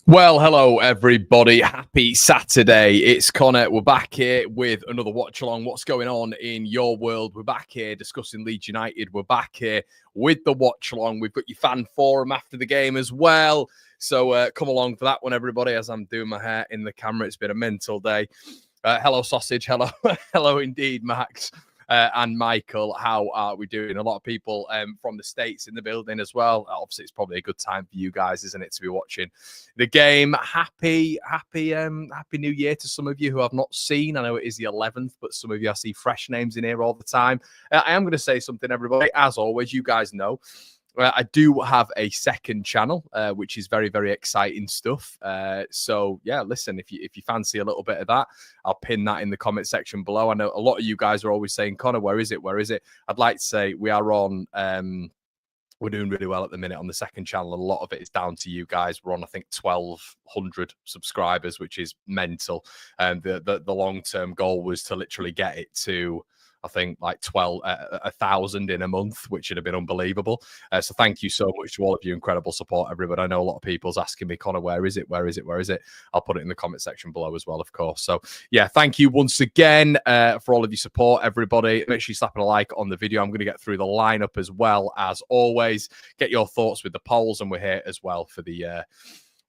Well, hello, everybody. Happy Saturday. It's Connor. We're back here with another watch along. What's going on in your world? We're back here discussing Leeds United. We're back here with the watch along. We've got your fan forum after the game as well. So come along for that one, everybody, as I'm doing my hair in the camera. It's been a mental day. Hello, Sausage. Hello. Hello, indeed, Max. And Michael, how are we doing? A lot of people from the States in the building as well. Obviously, it's probably a good time for you guys, isn't it, to be watching the game. Happy New Year to some of you who I've not seen. I know it is the 11th, but some of you I see fresh names in here all the time. I am going to say something, everybody. As always, you guys know. I do have a second channel, which is very, very exciting stuff. So, yeah, listen, if you fancy a little bit of that, I'll pin that in the comment section below. I know a lot of you guys are always saying, Connor, where is it? Where is it? I'd like to say we are on... we're doing really well at the minute on the second channel. A lot of it is down to you guys. We're on, I think, 1,200 subscribers, which is mental. And the long-term goal was to literally get it to... I think like 1,000 in a month, which would have been unbelievable. So thank you so much to all of you. Incredible support, everybody. I know a lot of people's asking me, Connor, where is it? Where is it? Where is it? I'll put it in the comment section below as well, of course. So yeah, thank you once again for all of your support, everybody. Make sure you slap a like on the video. I'm going to get through the lineup as well as always. Get your thoughts with the polls, and we're here as well for the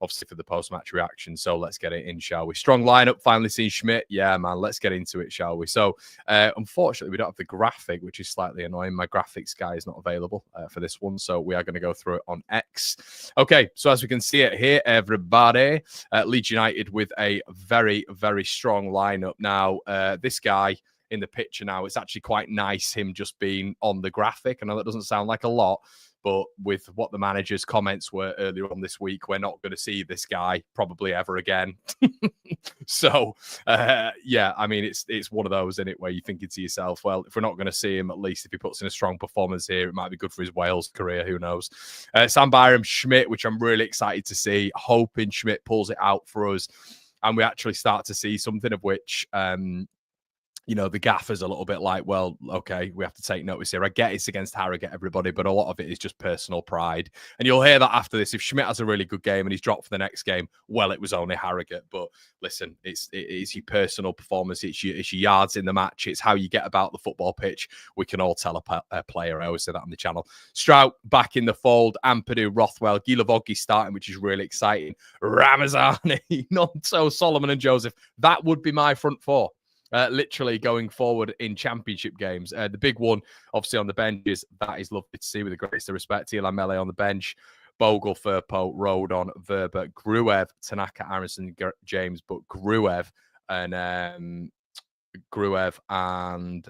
obviously for the post-match reaction. So let's get it in, shall we? Strong lineup. Finally seen Schmidt. Yeah, man, let's get into it, shall we? So unfortunately, we don't have the graphic, which is slightly annoying. My graphics guy is not available for this one. So we are going to go through it on X. Okay, so as we can see it here, everybody, Leeds United with a very, very strong lineup. Now, this guy in the picture now, it's actually quite nice him just being on the graphic. I know that doesn't sound like a lot, but with what the manager's comments were earlier on this week, we're not going to see this guy probably ever again. So, yeah, I mean, it's one of those, isn't it, where you're thinking to yourself, well, if we're not going to see him, at least if he puts in a strong performance here, it might be good for his Wales career. Who knows? Sam Byram, Schmidt, which I'm really excited to see, hoping Schmidt pulls it out for us and we actually start to see something of which... you know, the gaffer's a little bit like, well, okay, we have to take notice here. I get it's against Harrogate, everybody, but a lot of it is just personal pride. And you'll hear that after this. If Schmidt has a really good game and he's dropped for the next game, well, it was only Harrogate. But listen, it's your personal performance. It's your yards in the match. It's how you get about the football pitch. We can all tell a player. I always say that on the channel. Strout back in the fold. Ampadu, Rothwell, Gilavoggi starting, which is really exciting. Ramazani, Nonto, Solomon and Joseph. That would be my front four. Literally going forward in championship games. The big one, obviously, on the bench is that is lovely to see with the greatest of respect. Eli Mele on the bench, Bogle, Firpo, Rodon, Verba, Gruev, Tanaka, Aronson, James, but Gruev and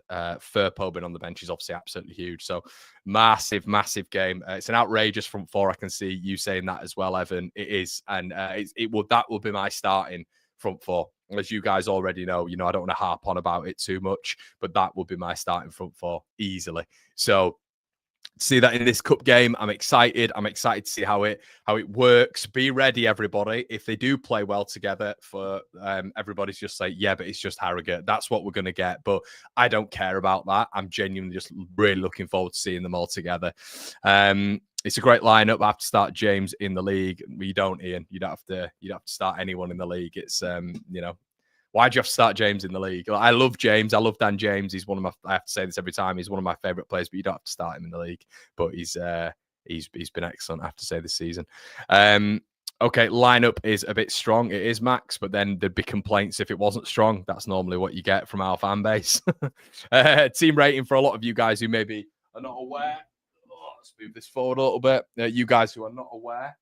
Firpo being on the bench is obviously absolutely huge. So massive, massive game. It's an outrageous front four. I can see you saying that as well, Evan. It is, and that will be my starting front four. As you guys already know, I don't want to harp on about it too much, but that would be my starting front four easily. So to see that in this cup game, I'm excited. I'm excited to see how it works. Be ready, everybody. If they do play well together, for everybody's just say, yeah, but it's just Harrogate. That's what we're going to get. But I don't care about that. I'm genuinely just really looking forward to seeing them all together. It's a great lineup. I have to start James in the league. You don't, Ian. You don't have to start anyone in the league. It's why do you have to start James in the league? I love James. I love Dan James. He's one of my. I have to say this every time. He's one of my favourite players. But you don't have to start him in the league. But he's been excellent. I have to say this season. Okay, lineup is a bit strong. It is, Max, but then there'd be complaints if it wasn't strong. That's normally what you get from our fan base. Team rating for a lot of you guys who maybe are not aware. Let's move this forward a little bit. You guys who are not aware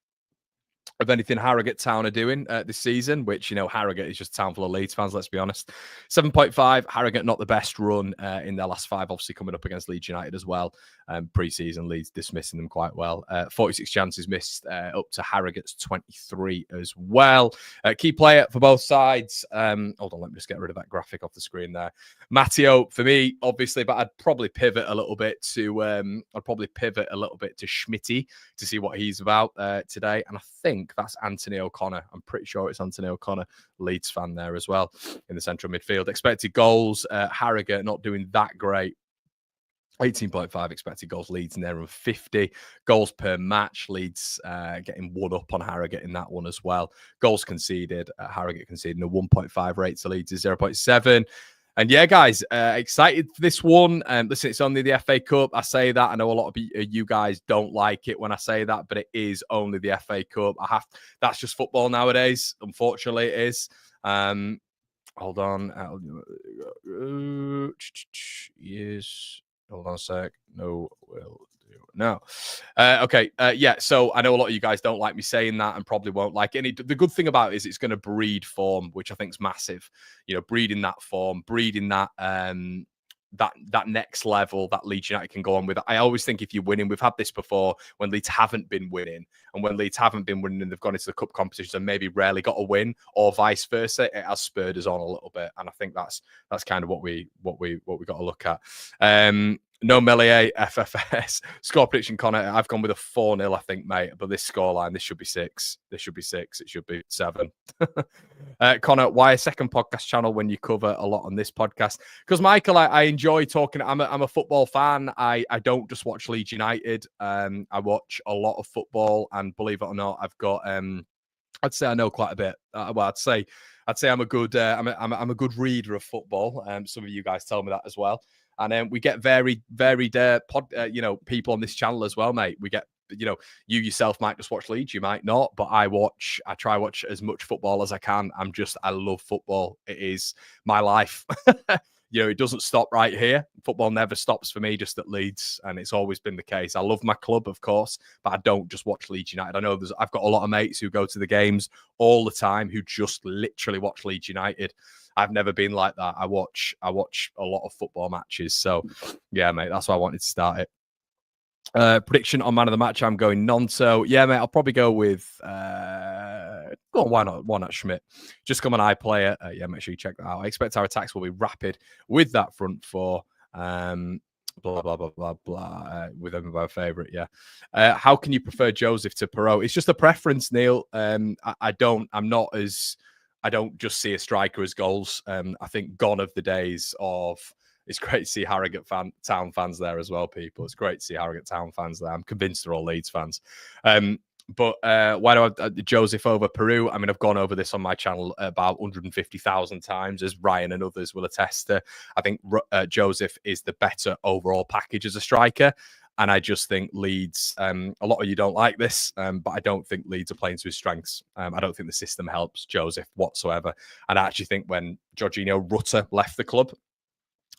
of anything Harrogate Town are doing this season, which, Harrogate is just a town full of Leeds fans, let's be honest. 7.5, Harrogate not the best run in their last 5, obviously coming up against Leeds United as well. Pre-season, Leeds dismissing them quite well. 46 chances missed up to Harrogate's 23 as well. Key player for both sides. Hold on, let me just get rid of that graphic off the screen there. Matteo, for me, obviously, but I'd probably pivot a little bit to Schmitty to see what he's about today. And I think that's Anthony O'Connor. I'm pretty sure it's Anthony O'Connor, Leeds fan there as well in the central midfield. Expected goals, Harrogate not doing that great. 18.5 expected goals. Leeds near 50 goals per match. Leeds getting one up on Harrogate in that one as well. Goals conceded. Harrogate conceding a 1.5 rate to Leeds is 0.7. And yeah, guys, excited for this one. Listen, it's only the FA Cup. I say that. I know a lot of you guys don't like it when I say that, but it is only the FA Cup. That's just football nowadays. Unfortunately, it is. Hold on. Yes. Hold on a sec. No, will do. No. Okay. Yeah. So I know a lot of you guys don't like me saying that and probably won't like it. The good thing about it is it's going to breed form, which I think is massive. You know, breeding that form, breeding that that next level that Leeds United can go on with. I always think if you're winning, we've had this before when Leeds haven't been winning, and when Leeds haven't been winning and they've gone into the cup competitions and maybe rarely got a win, or vice versa, it has spurred us on a little bit. And I think that's kind of what we got to look at. No Melier, FFS. Score prediction, Connor. I've gone with a 4-0, I think, mate. But this scoreline, this should be 6. This should be 6. It should be 7. Connor, why a second podcast channel when you cover a lot on this podcast? Because, Michael, I enjoy talking. I'm a football fan. I don't just watch Leeds United. I watch a lot of football. And believe it or not, I've got... I'd say I know quite a bit. Well, I'd say I'm a good I'm a good reader of football. Some of you guys tell me that as well. And we get varied people on this channel as well, mate. We get, you yourself might just watch Leeds, you might not, but I try to watch as much football as I can. I love football. It is my life. It doesn't stop right here. Football never stops for me, just at Leeds, and it's always been the case. I love my club, of course, but I don't just watch Leeds United. I know I've got a lot of mates who go to the games all the time who just literally watch Leeds United. I've never been like that. I watch a lot of football matches. So, yeah, mate, that's why I wanted to start it. Prediction on man of the match, I'm going Nonto. Yeah, mate, I'll probably go with why not Schmidt? Just come an eye player. Yeah, make sure you check that out. I expect our attacks will be rapid with that front four. Blah blah blah blah blah. With them my favourite. Yeah. How can you prefer Joseph to Perot? It's just a preference, Neil. I don't just see a striker as goals. I think gone of the days of. It's great to see Harrogate Town fans there as well, people. It's great to see Harrogate Town fans there. I'm convinced they're all Leeds fans. But why do I Joseph over Peru? I mean, I've gone over this on my channel about 150,000 times, as Ryan and others will attest to. I think Joseph is the better overall package as a striker. And I just think Leeds, a lot of you don't like this, but I don't think Leeds are playing to his strengths. I don't think the system helps Joseph whatsoever. And I actually think when Jorginho Rutter left the club,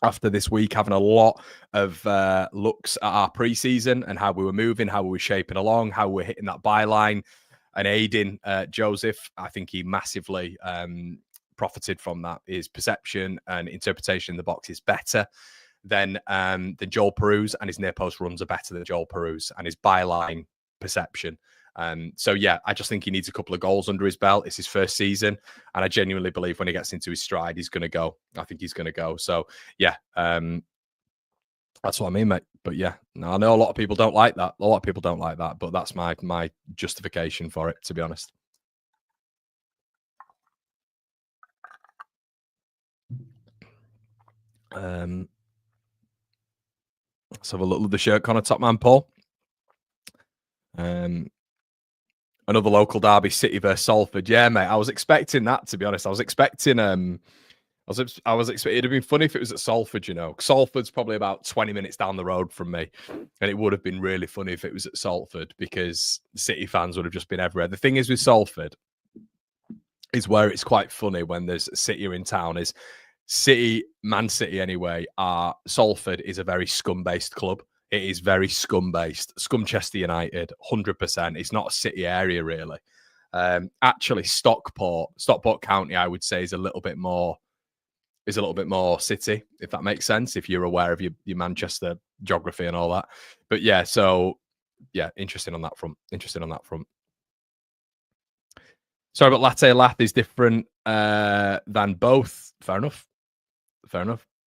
after this week, having a lot of looks at our pre-season and how we were moving, how we were shaping along, how we were hitting that byline and aiding Joseph, I think he massively profited from that. His perception and interpretation in the box is better than Joel Peru's, and his near post runs are better than Joel Peru's, and his byline perception. So, yeah, I just think he needs a couple of goals under his belt. It's his first season. And I genuinely believe when he gets into his stride, he's going to go. I think he's going to go. So, yeah, that's what I mean, mate. But, yeah, no, I know a lot of people don't like that. A lot of people don't like that. But that's my justification for it, to be honest. Let's have a look at the shirt, Connor. Top man, Paul. Another local derby, City versus Salford. Yeah, mate. I was expecting that, to be honest. I was expecting. I was expecting. It'd have been funny if it was at Salford. Salford's probably about 20 minutes down the road from me, and it would have been really funny if it was at Salford because City fans would have just been everywhere. The thing is with Salford is where it's quite funny when there's City in town. Is City, Man City anyway? Salford is a very scum-based club. It is very scum-based. Scumchester United, 100%. It's not a City area, really. Actually, Stockport County, I would say, is a little bit more City, if that makes sense, if you're aware of your Manchester geography and all that. But yeah, so yeah, interesting on that front. Sorry, but Latte Lath is different than both. Fair enough.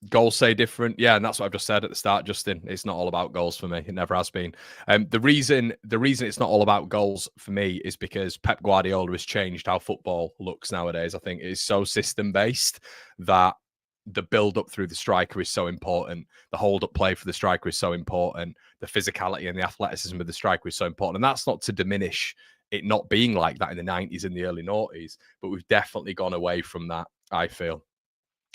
Goals say different. Yeah, and that's what I've just said at the start, Justin. It's not all about goals for me. It never has been. The reason it's not all about goals for me is because Pep Guardiola has changed how football looks nowadays. I think it is so system-based that the build up through the striker is so important. The hold up play for the striker is so important. The physicality and the athleticism of the striker is so important. And that's not to diminish it not being like that in the 90s and the early noughties, but we've definitely gone away from that, I feel.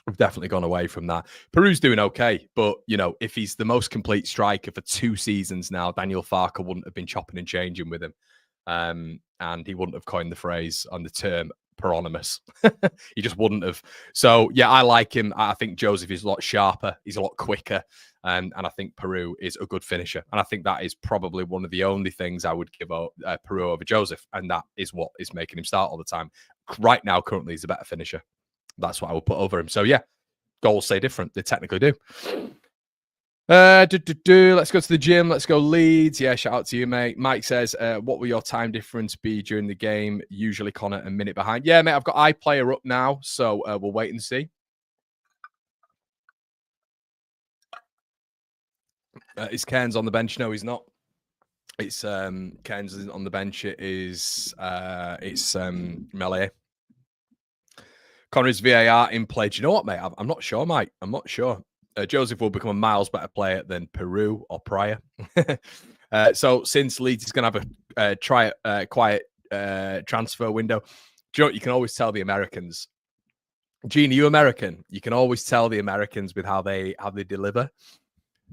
We've definitely gone away from that. Peru's doing okay, but, you know, if he's the most complete striker for 2 seasons now, Daniel Farke wouldn't have been chopping and changing with him. And he wouldn't have coined the phrase on the term peronymus. He just wouldn't have. So, yeah, I like him. I think Joseph is a lot sharper. He's a lot quicker. And I think Peru is a good finisher. And I think that is probably one of the only things I would give Peru over Joseph. And that is what is making him start all the time. Right now, currently, he's a better finisher. That's what I would put over him. So, yeah, goals say different. They technically do. Let's go to the gym. Let's go Leeds. Yeah, shout out to you, mate. Mike says, what will your time difference be during the game? Usually, Connor, a minute behind. Yeah, mate, I've got iPlayer up now, so we'll wait and see. Is Cairns on the bench? No, he's not. It's Cairns isn't on the bench. It's Melee. Connor, is VAR in play? Do you know what, mate? I'm not sure, mate. I'm not sure. Joseph will become a miles better player than Peru or Pryor. So since Leeds is going to have a quiet transfer window, do you know what? You can always tell the Americans. Gene, are you American? You can always tell the Americans with how they deliver,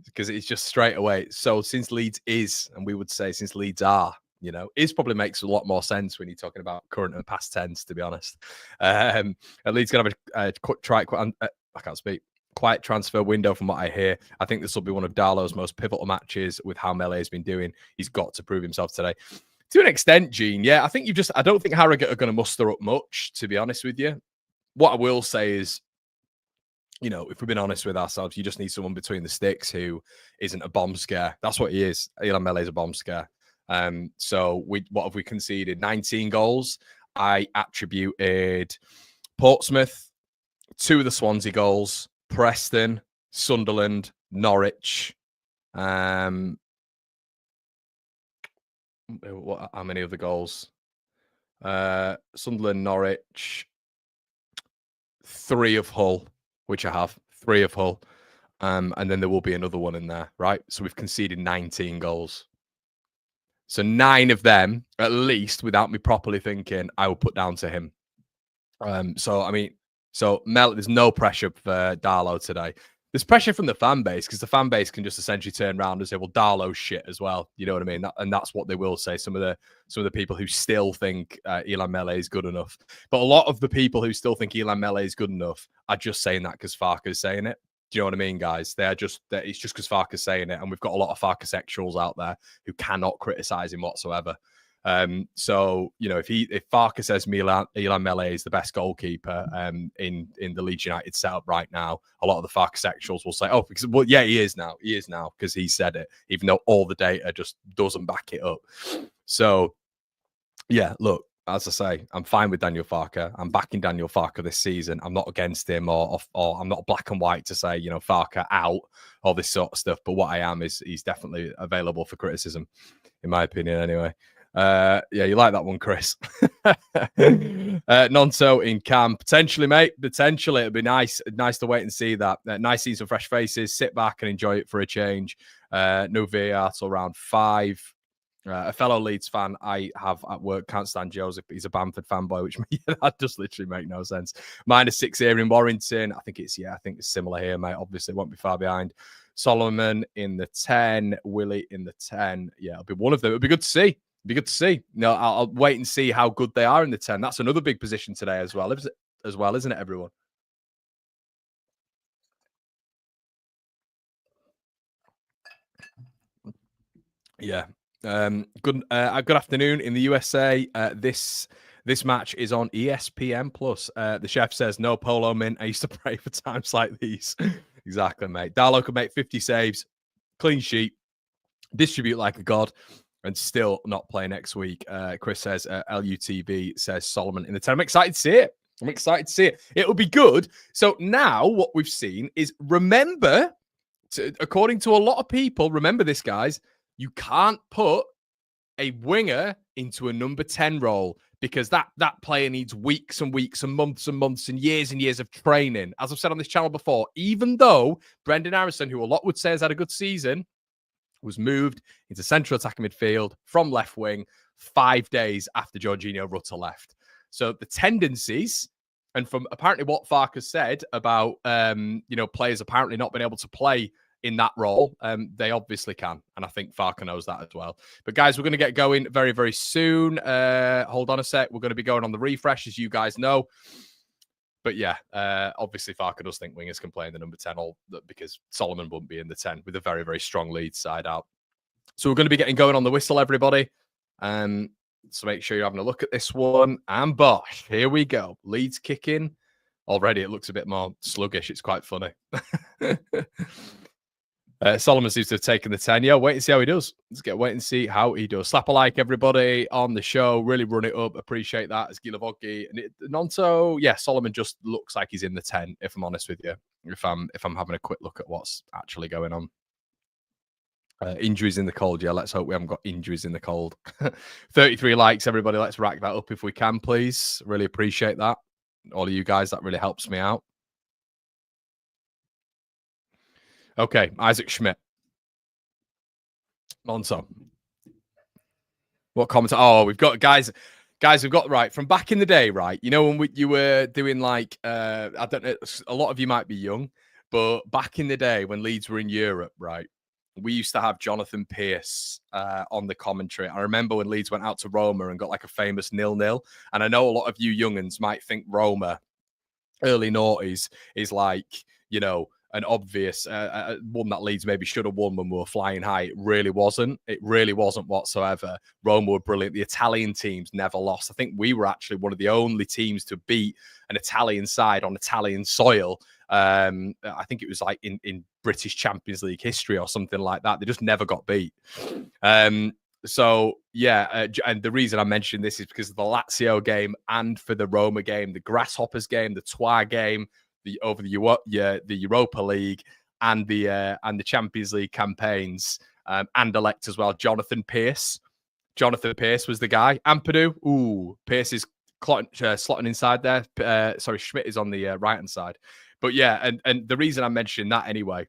because it's just straight away. So since Leeds is, and we would say since Leeds are, you know, it probably makes a lot more sense when you're talking about current and past tense, to be honest. At Leeds going to have I can't speak. Quiet transfer window from what I hear. I think this will be one of Darlow's most pivotal matches with how Melee has been doing. He's got to prove himself today. To an extent, Gene, yeah, I don't think Harrogate are going to muster up much, to be honest with you. What I will say is, you know, if we've been honest with ourselves, you just need someone between the sticks who isn't a bomb scare. That's what he is. Elan Melee is a bomb scare. So what have we conceded? 19 goals. I attributed Portsmouth, 2 of the Swansea goals, Preston, Sunderland, Norwich. How many of the goals? Sunderland, Norwich, 3 of Hull, which I have, 3 of Hull. And then there will be another one in there, right? So we've conceded 19 goals. So 9 of them, at least, without me properly thinking, I will put down to him. So Mel, there's no pressure for Darlow today. There's pressure from the fan base, because the fan base can just essentially turn around and say, "Well, Darlow's shit as well." You know what I mean? And that's what they will say. Some of the people who still think Elan Melee is good enough, but a lot of the people who still think Elan Melee is good enough are just saying that because Farke is saying it. Do you know what I mean, guys? It's just because Farke is saying it, and we've got a lot of Farke sexuals out there who cannot criticize him whatsoever. So, you know, if Farke says Elan Melee is the best goalkeeper in the Leeds United setup right now, a lot of the Farke sexuals will say, "Oh, because yeah, he is now because he said it," even though all the data just doesn't back it up. So, yeah, look, as I say, I'm fine with Daniel Farke. I'm backing Daniel Farke this season. I'm not against him, or I'm not black and white to say, you know, Farke out, all this sort of stuff. But what I am is he's definitely available for criticism, in my opinion, anyway. Yeah, you like that one, Chris. Nonto in camp. Potentially, mate. Potentially. It'd be nice to wait and see that. Nice seeing some fresh faces. Sit back and enjoy it for a change. No VAR till round 5. A fellow Leeds fan I have at work can't stand Joseph, but he's a Bamford fanboy, which that does literally make no sense. -6 here in Warrington. I think it's similar here, mate. Obviously, won't be far behind. Solomon in the 10, Willie in the 10. Yeah, it'll be one of them. It'll be good to see. No, I'll wait and see how good they are in the 10. That's another big position today as well, isn't it, everyone? Yeah. Good afternoon in the USA. This match is on ESPN Plus. The chef says no polo mint. I used to pray for times like these. Exactly, mate. Darlow could make 50 saves, clean sheet, distribute like a god, and still not play next week. Chris says LUTV says Solomon in the 10. I'm excited to see it. It'll be good. So now what we've seen is, according to a lot of people, remember this, guys, you can't put a winger into a number 10 role, because that player needs weeks and weeks and months and years of training. As I've said on this channel before, even though Brendan Harrison, who a lot would say has had a good season, was moved into central attacking midfield from left wing 5 days after Jorginho Rutter left. So the tendencies, and from apparently what Farke said about players apparently not being able to play in that role, they obviously can. And I think Farke knows that as well. But guys, we're going to get going very, very soon. Hold on a sec. We're going to be going on the refresh, as you guys know. But yeah, obviously Farke does think wingers can play in the number 10, because Solomon wouldn't be in the 10 with a very, very strong Leeds side out. So we're going to be getting going on the whistle, everybody. So make sure you're having a look at this one. And bosh, here we go. Leeds kicking. Already it looks a bit more sluggish. It's quite funny. Solomon seems to have taken the 10. Yeah, wait and see how he does. Let's wait and see how he does. Slap a like, everybody, on the show. Really run it up. Appreciate that. As Gilavoggi and Nonto. Yeah, Solomon just looks like he's in the 10, if I'm honest with you. If I'm having a quick look at what's actually going on. Injuries in the cold. Yeah, let's hope we haven't got injuries in the cold. 33 likes, everybody. Let's rack that up if we can, please. Really appreciate that. All of you guys, that really helps me out. Okay, Isaac Schmidt. Monzo. What comment? Oh, we've got guys, we've got right from back in the day, right? You know, when you were doing like, I don't know, a lot of you might be young, but back in the day when Leeds were in Europe, right? We used to have Jonathan Pearce on the commentary. I remember when Leeds went out to Roma and got like a famous 0-0. And I know a lot of you young'uns might think Roma, early noughties, is like, an obvious one that Leeds maybe should have won when we were flying high. It really wasn't. It really wasn't whatsoever. Roma were brilliant. The Italian teams never lost. I think we were actually one of the only teams to beat an Italian side on Italian soil. I think it was like in British Champions League history or something like that. They just never got beat. So, yeah, and the reason I mentioned this is because of the Lazio game and for the Roma game, the Grasshoppers game, the Twa game, over the Europa League and the Champions League campaigns, and elect as well. Jonathan Pearce. Jonathan Pearce was the guy. Ampadu. Ooh, Pearce is slotting inside there. Sorry, Schmidt is on the right-hand side. But yeah, and the reason I mentioned that anyway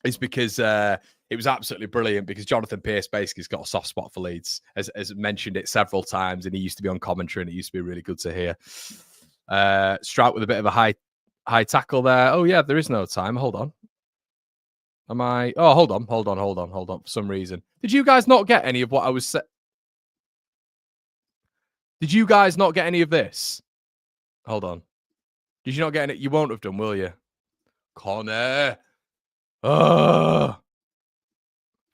is because it was absolutely brilliant, because Jonathan Pearce basically has got a soft spot for Leeds, as mentioned it several times, and he used to be on commentary, and it used to be really good to hear. Strout with a bit of a high tackle there. Oh yeah, there is no time. Hold on. Am I? Oh, hold on. For some reason, did you guys not get any of what I was saying? Did you guys not get any of this? Hold on. Did you not get it? You won't have done, will you? Connor.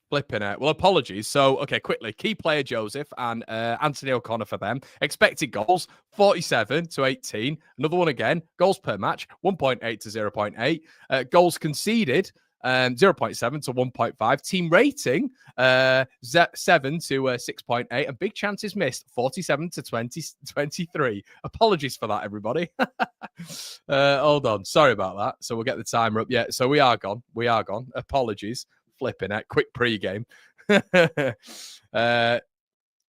Flipping it. Well, apologies. So, okay, quickly. Key player Joseph and Anthony O'Connor for them. Expected goals, 47 to 18. Another one again. Goals per match, 1.8 to 0.8. Goals conceded, 0.7 to 1.5. Team rating, 7 to 6.8. And big chances missed, 47 to 23. Apologies for that, everybody. Hold on. Sorry about that. So we'll get the timer up. Yeah, so we are gone. Apologies. Flipping it. Quick pre-game.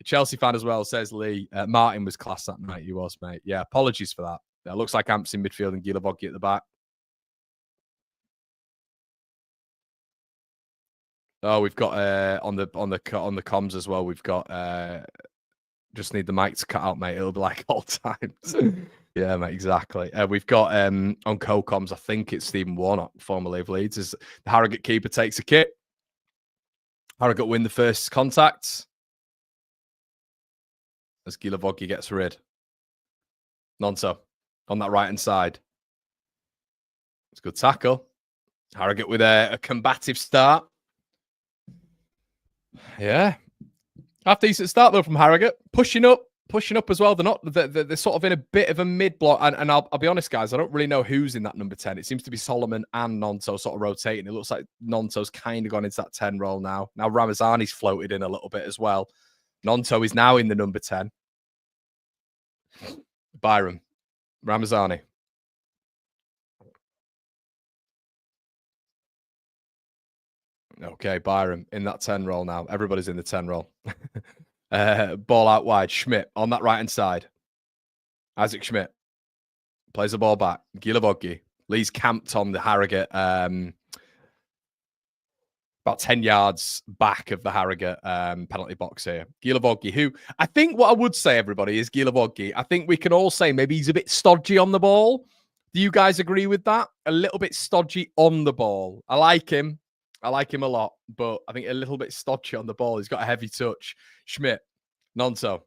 Chelsea fan as well, says Lee. Martin was class that night. He was, mate. Yeah, apologies for that. It looks like Amps in midfield and Gilavoggi at the back. Oh, we've got on the comms as well. We've got just need the mic to cut out, mate. It'll be like all times. Yeah, mate, exactly. We've got on co-coms, I think it's Stephen Warnock, formerly of Leeds, as the Harrogate keeper takes a kit. Harrogate win the first contact as Gilavoggi gets rid. Nonso on that right-hand side. It's a good tackle. Harrogate with a combative start. Yeah. Half decent start, though, from Harrogate. Pushing up as well. They're sort of in a bit of a mid-block. And I'll be honest, guys, I don't really know who's in that number 10. It seems to be Solomon and Nonto sort of rotating. It looks like Nonto's kind of gone into that 10 role now. Now Ramazani's floated in a little bit as well. Nonto is now in the number 10. Byram. Ramazani. Okay, Byram in that 10 role now. Everybody's in the 10 role. Ball out wide. Schmidt on that right-hand side. Isaac Schmidt plays the ball back. Gilavoggi. Lee's camped on the Harrogate, about 10 yards back of the Harrogate penalty box here. Gilavoggi, who I think what I would say, everybody, is Gilavoggi. I think we can all say maybe he's a bit stodgy on the ball. Do you guys agree with that? A little bit stodgy on the ball. I like him. I like him a lot, but I think a little bit stodgy on the ball. He's got a heavy touch. Schmidt, Nonso,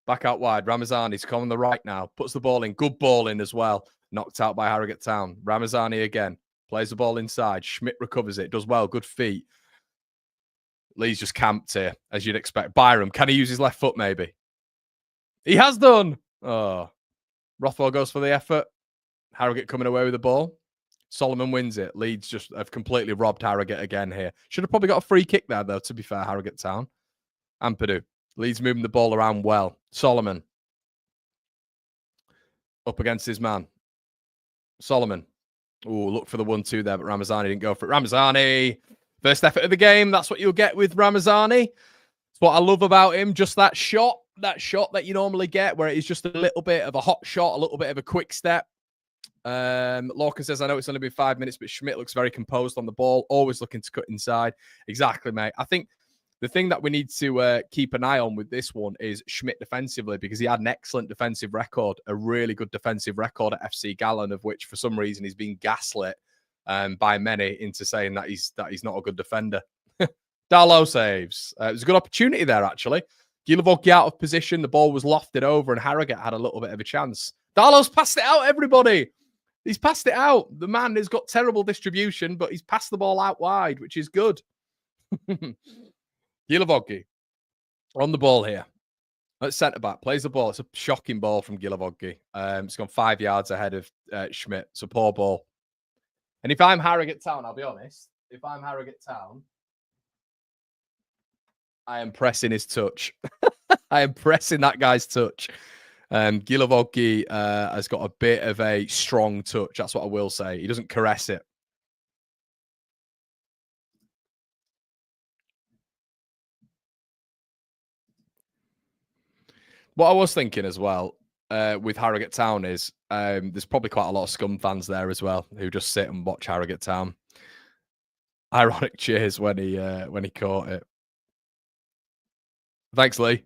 back out wide. Ramazani's come on the right now. Puts the ball in. Good ball in as well. Knocked out by Harrogate Town. Ramazani again. Plays the ball inside. Schmidt recovers it. Does well. Good feet. Lee's just camped here, as you'd expect. Byram, can he use his left foot maybe? He has done. Oh. Rothwell goes for the effort. Harrogate coming away with the ball. Solomon wins it. Leeds just have completely robbed Harrogate again here. Should have probably got a free kick there, though, to be fair, Harrogate Town. Ampadu. Leeds moving the ball around well. Solomon. Up against his man. Solomon. Oh, look for the 1-2 there, but Ramazani didn't go for it. Ramazani. First effort of the game. That's what you'll get with Ramazani. It's what I love about him. Just that shot that you normally get, where it is just a little bit of a hot shot, a little bit of a quick step. Lorcan says, I know it's only been 5 minutes, but Schmidt looks very composed on the ball, always looking to cut inside. Exactly, mate. I think the thing that we need to keep an eye on with this one is Schmidt defensively, because he had an excellent defensive record, a really good defensive record at FC Gallen, of which for some reason he's been gaslit by many into saying that he's not a good defender. Darlow saves. It was a good opportunity there, actually. Gilavoggi out of position. The ball was lofted over and Harrogate had a little bit of a chance. Darlow's passed it out, everybody. He's passed it out. The man has got terrible distribution, but he's passed the ball out wide, which is good. Gilavoggi on the ball here. At centre-back, plays the ball. It's a shocking ball from Gilavoggi. It's gone 5 yards ahead of Schmidt. It's a poor ball. And if I'm Harrogate Town, I'll be honest, if I'm Harrogate Town, I am pressing his touch. I am pressing that guy's touch. Gilavoggi has got a bit of a strong touch. That's what I will say. He doesn't caress it. What I was thinking as well with Harrogate Town is there's probably quite a lot of scum fans there as well who just sit and watch Harrogate Town. Ironic cheers when he caught it. Thanks, Lee.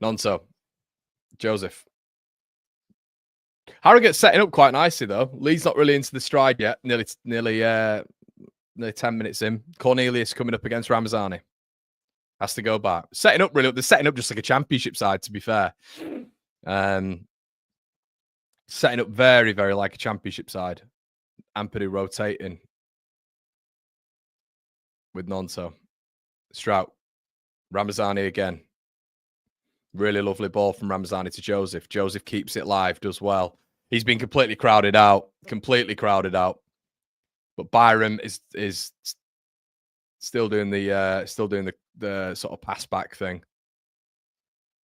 Nonso. Joseph. Harrogate's setting up quite nicely, though. Lee's not really into the stride yet. Nearly 10 minutes in. Cornelius coming up against Ramazani. Has to go back. Setting up really. They're setting up just like a championship side, to be fair. Setting up very, very like a championship side. Ampadu rotating with Nonso. Strout. Ramazani again. Really lovely ball from Ramazani to Joseph. Joseph keeps it live, does well. He's been completely crowded out. But Byram is still doing the sort of pass back thing.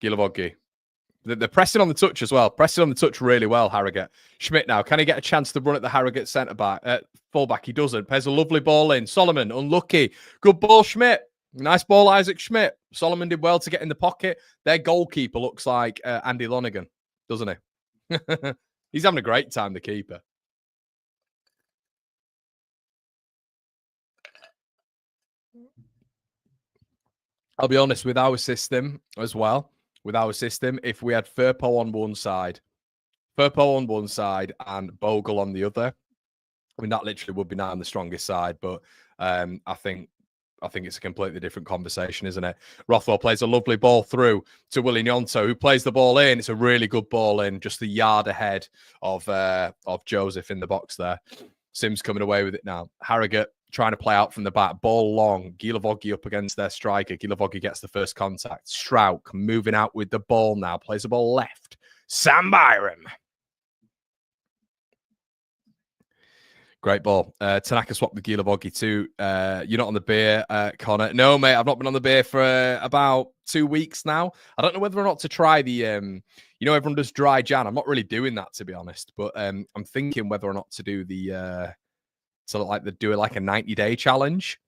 Gilavoggi. They're pressing on the touch as well. Pressing on the touch really well, Harrogate. Schmidt now. Can he get a chance to run at the Harrogate centre-back? Full-back, he doesn't. Plays a lovely ball in. Solomon, unlucky. Good ball, Schmidt. Nice ball, Isaac Schmidt. Solomon did well to get in the pocket. Their goalkeeper looks like Andy Lonergan, doesn't he? He's having a great time, the keeper. I'll be honest, with our system as well, if we had Firpo on one side and Bogle on the other, I mean, that literally would be now on the strongest side, but I think it's a completely different conversation, isn't it? Rothwell plays a lovely ball through to Willie Nyonto, who plays the ball in. It's a really good ball in, just a yard ahead of Joseph in the box there. Sims coming away with it now. Harrogate trying to play out from the back. Ball long. Gilavoggi up against their striker. Gilavoggi gets the first contact. Strouk moving out with the ball now. Plays the ball left. Sam Byram. Great ball. Tanaka swapped with Gilavoggi too. You're not on the beer, Connor. No, mate, I've not been on the beer for about 2 weeks now. I don't know whether or not to try the, everyone does dry Jan. I'm not really doing that, to be honest. But I'm thinking whether or not to do the So like they're doing like a 90-day challenge.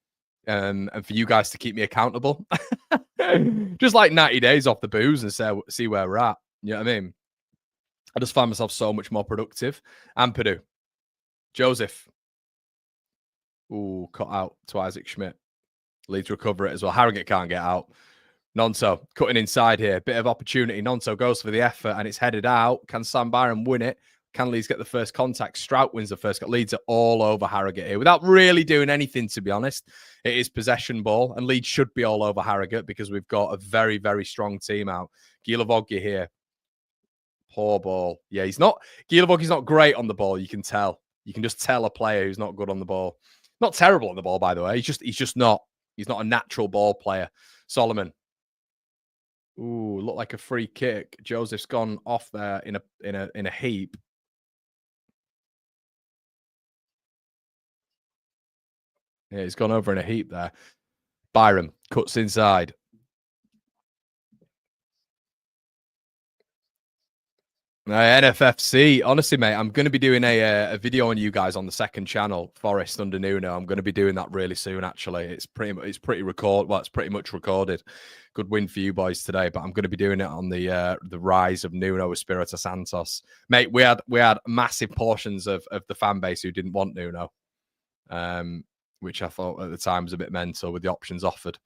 And for you guys to keep me accountable. Just like 90 days off the booze and see where we're at. You know what I mean? I just find myself so much more productive. And Purdue. Joseph. Ooh, cut out to Isaac Schmidt. Leeds recover it as well. Harrogate can't get out. Nonso cutting inside here. Bit of opportunity. Nonso goes for the effort and it's headed out. Can Sam Byron win it? Can Leeds get the first contact? Strout wins the first. Leeds are all over Harrogate here without really doing anything, to be honest. It is possession ball, and Leeds should be all over Harrogate because we've got a very, very strong team out. Gilavoggi here. Poor ball. Yeah, he's not. Gilavoggi's not great on the ball. You can tell. You can just tell a player who's not good on the ball. Not terrible on the ball, by the way. He's just not. He's not a natural ball player. Solomon. Ooh, looked like a free kick. Joseph's gone off there in a heap. Yeah, he's gone over in a heap there. Byram cuts inside. NFFC. Honestly, mate, I'm going to be doing a video on you guys on the second channel, Forest under Nuno. I'm going to be doing that really soon. Actually, it's pretty record. Well, it's pretty much recorded. Good win for you boys today. But I'm going to be doing it on the rise of Nuno Espirito Santos, mate. We had massive portions of the fan base who didn't want Nuno, which I thought at the time was a bit mental with the options offered.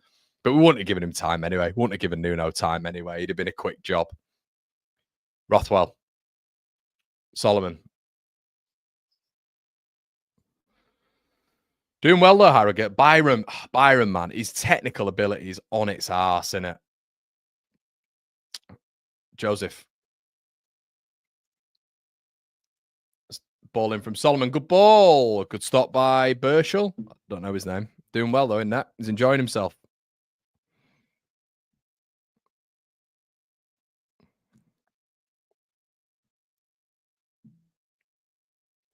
But we wouldn't have given him time anyway. We wouldn't have given Nuno time anyway. He'd have been a quick job. Rothwell. Solomon. Doing well though, Harrogate. Byram, man, his technical ability is on its arse, isn't it? Joseph. Ball in from Solomon. Good ball. Good stop by Burchell. I don't know his name. Doing well though in that. He's enjoying himself.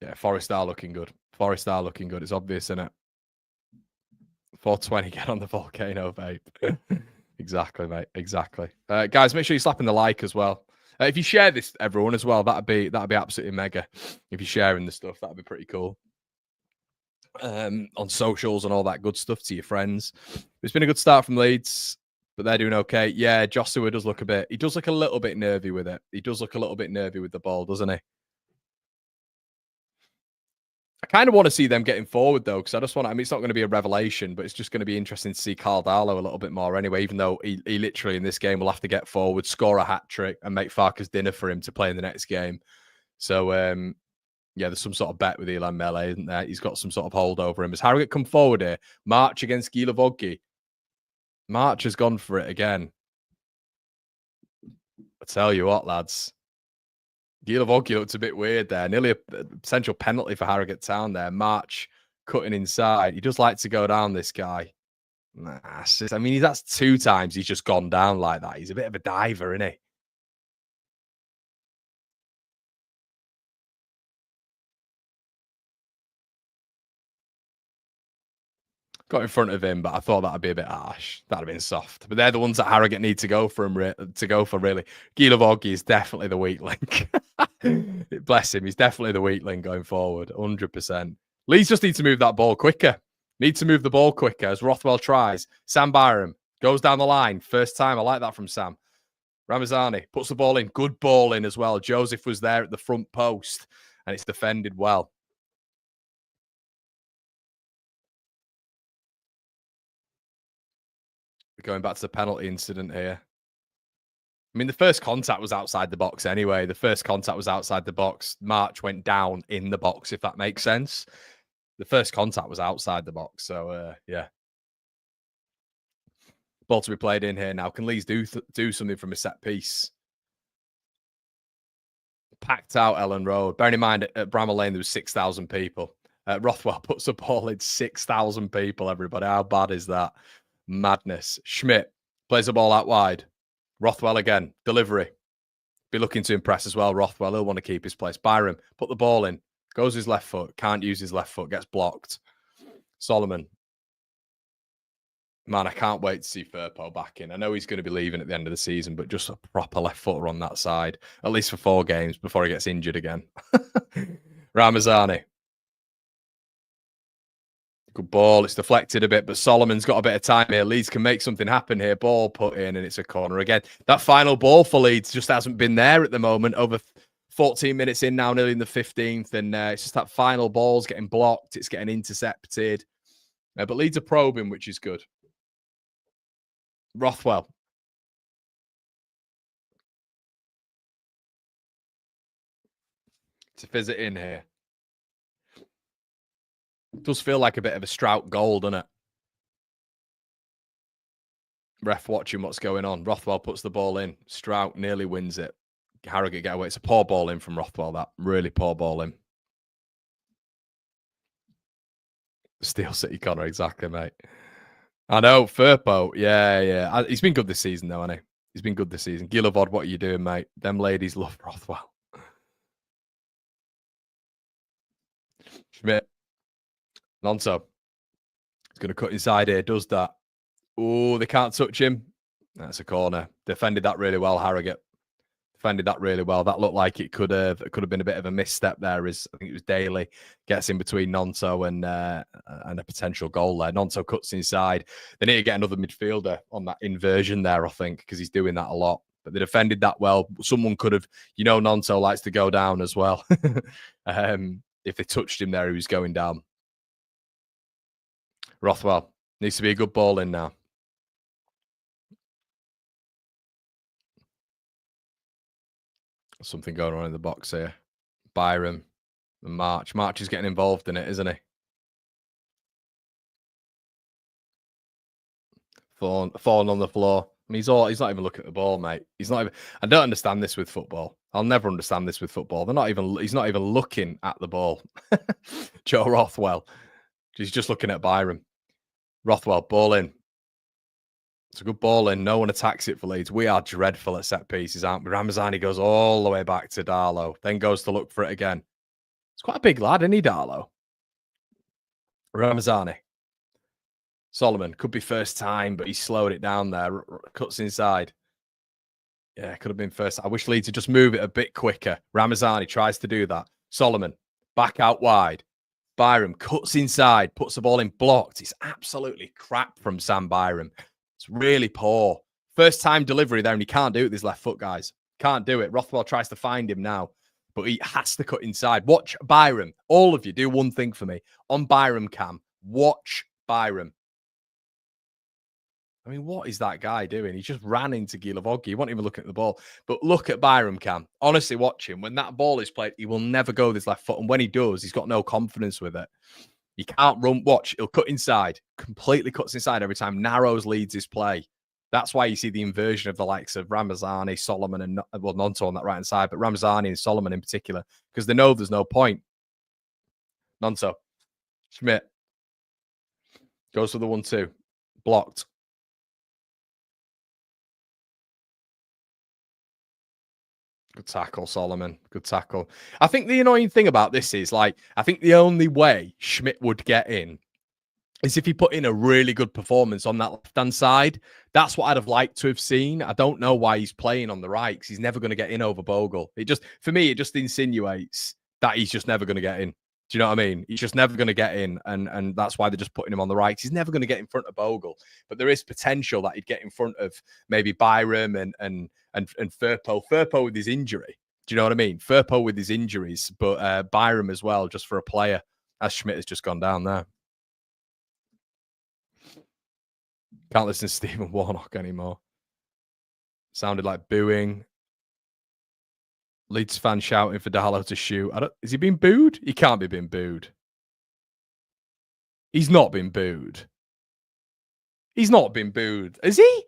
Yeah, Forest are looking good. Forest are looking good. It's obvious, isn't it? 420, get on the volcano, vape. Exactly, mate. Exactly. Guys, make sure you're slapping the like as well. If you share this, everyone, as well, that'd be absolutely mega. If you're sharing the stuff, that'd be pretty cool. On socials and all that good stuff to your friends. It's been a good start from Leeds, but they're doing okay. Yeah, Joshua does look he does look a little bit nervy with it. He does look a little bit nervy with the ball, doesn't he? I kind of want to see them getting forward, though, because I just want I mean, it's not going to be a revelation, but it's just going to be interesting to see Carl Darlow a little bit more anyway, even though he literally in this game will have to get forward, score a hat-trick, and make Farkas dinner for him to play in the next game. So, yeah, there's some sort of bet with Ilan Mele, isn't there? He's got some sort of hold over him. Has Harrogate come forward here? March against Gilavoggi. March has gone for it again. I tell you what, lads. Gilavoggi looked a bit weird there. Nearly a potential penalty for Harrogate Town there. March cutting inside. He does like to go down, this guy. Nah, I mean, that's 2 times he's just gone down like that. He's a bit of a diver, isn't he? Got in front of him, but I thought that'd be a bit harsh. That'd have been soft. But they're the ones that Harrogate need to go for him really. Gilavoggi is definitely the weak link. Bless him. He's definitely the weak link going forward. 100%. Leeds just need to move that ball quicker. Need to move the ball quicker as Rothwell tries. Sam Byram goes down the line. First time. I like that from Sam. Ramazani puts the ball in. Good ball in as well. Joseph was there at the front post and it's defended well. Going back to the penalty incident here. I mean, the first contact was outside the box anyway. The first contact was outside the box. March went down in the box, if that makes sense. The first contact was outside the box. So, yeah. Ball to be played in here now. Can Leeds do something from a set piece? Packed out Ellen Road. Bearing in mind, at Bramall Lane, there was 6,000 people. Rothwell puts a ball in 6,000 people, everybody. How bad is that? Madness. Schmidt plays the ball out wide. Rothwell again. Delivery. Be looking to impress as well, Rothwell. He'll want to keep his place. Byram, put the ball in. Goes his left foot. Can't use his left foot. Gets blocked. Solomon. Man, I can't wait to see Firpo back in. I know he's going to be leaving at the end of the season, but just a proper left footer on that side, at least for 4 games before he gets injured again. Ramazani. Good ball. It's deflected a bit, but Solomon's got a bit of time here. Leeds can make something happen here. Ball put in, and it's a corner again. That final ball for Leeds just hasn't been there at the moment. Over 14 minutes in now, nearly in the 15th, and it's just that final ball's getting blocked. It's getting intercepted. But Leeds are probing, which is good. Rothwell. To fizz it in here. It does feel like a bit of a Strout goal, doesn't it? Ref watching what's going on. Rothwell puts the ball in. Strout nearly wins it. Harrogate get away. It's a poor ball in from Rothwell, that. Really poor ball in. Steel City corner, exactly, mate. I know, Firpo. Yeah. He's been good this season, though, hasn't he? He's been good this season. Gilavodd, what are you doing, mate? Them ladies love Rothwell. Schmidt. Nonso. He's going to cut inside here. Does that. Oh, they can't touch him. That's a corner. Defended that really well, Harrogate. Defended that really well. That looked like it could have been a bit of a misstep there. I think it was Daly gets in between Nonso and a potential goal there. Nonso cuts inside. They need to get another midfielder on that inversion there, I think, because he's doing that a lot. But they defended that well. Someone could have, Nonso likes to go down as well. If they touched him there, he was going down. Rothwell needs to be a good ball in now. Something going on in the box here. Byram and March. March is getting involved in it, isn't he? Falling on the floor. I mean, he's not even looking at the ball, mate. He's not even. I don't understand this with football. I'll never understand this with football. He's not even looking at the ball. Joe Rothwell. He's just looking at Byram. Rothwell, ball in. It's a good ball in. No one attacks it for Leeds. We are dreadful at set pieces, aren't we? Ramazani goes all the way back to Darlow, then goes to look for it again. It's quite a big lad, isn't he, Darlow? Ramazani. Solomon, could be first time, but he slowed it down there. Cuts inside. Yeah, could have been first. I wish Leeds would just move it a bit quicker. Ramazani tries to do that. Solomon, back out wide. Byram cuts inside, puts the ball in blocked. It's absolutely crap from Sam Byram. It's really poor. First time delivery there, and he can't do it with his left foot, guys. Can't do it. Rothwell tries to find him now, but he has to cut inside. Watch Byram. All of you, do one thing for me. On Byram cam, watch Byram. I mean, what is that guy doing? He just ran into Gilavogi. He wasn't even looking at the ball. But look at Byram cam. Honestly, watch him. When that ball is played, he will never go with his left foot. And when he does, he's got no confidence with it. He can't run. Watch, he'll cut inside. Completely cuts inside every time. Narrows leads his play. That's why you see the inversion of the likes of Ramazani, Solomon, and Nonto on that right-hand side, but Ramazani and Solomon in particular, because they know there's no point. Nonto. Schmidt. Goes for the 1-2. Blocked. Good tackle, Solomon. Good tackle. I think the annoying thing about this is, I think the only way Schmidt would get in is if he put in a really good performance on that left-hand side. That's what I'd have liked to have seen. I don't know why he's playing on the right, because he's never going to get in over Bogle. For me, it just insinuates that he's just never going to get in. Do you know what I mean? He's just never going to get in, and that's why they're just putting him on the right. He's never going to get in front of Bogle, but there is potential that he'd get in front of maybe Byram and Firpo. Firpo with his injury. Do you know what I mean? Firpo with his injuries, but Byram as well, just for a player, as Schmidt has just gone down there. Can't listen to Stephen Warnock anymore. Sounded like booing. Leeds fan shouting for Darlow to shoot. Is he being booed? He can't be being booed. He's not been booed. He's not been booed. Is he?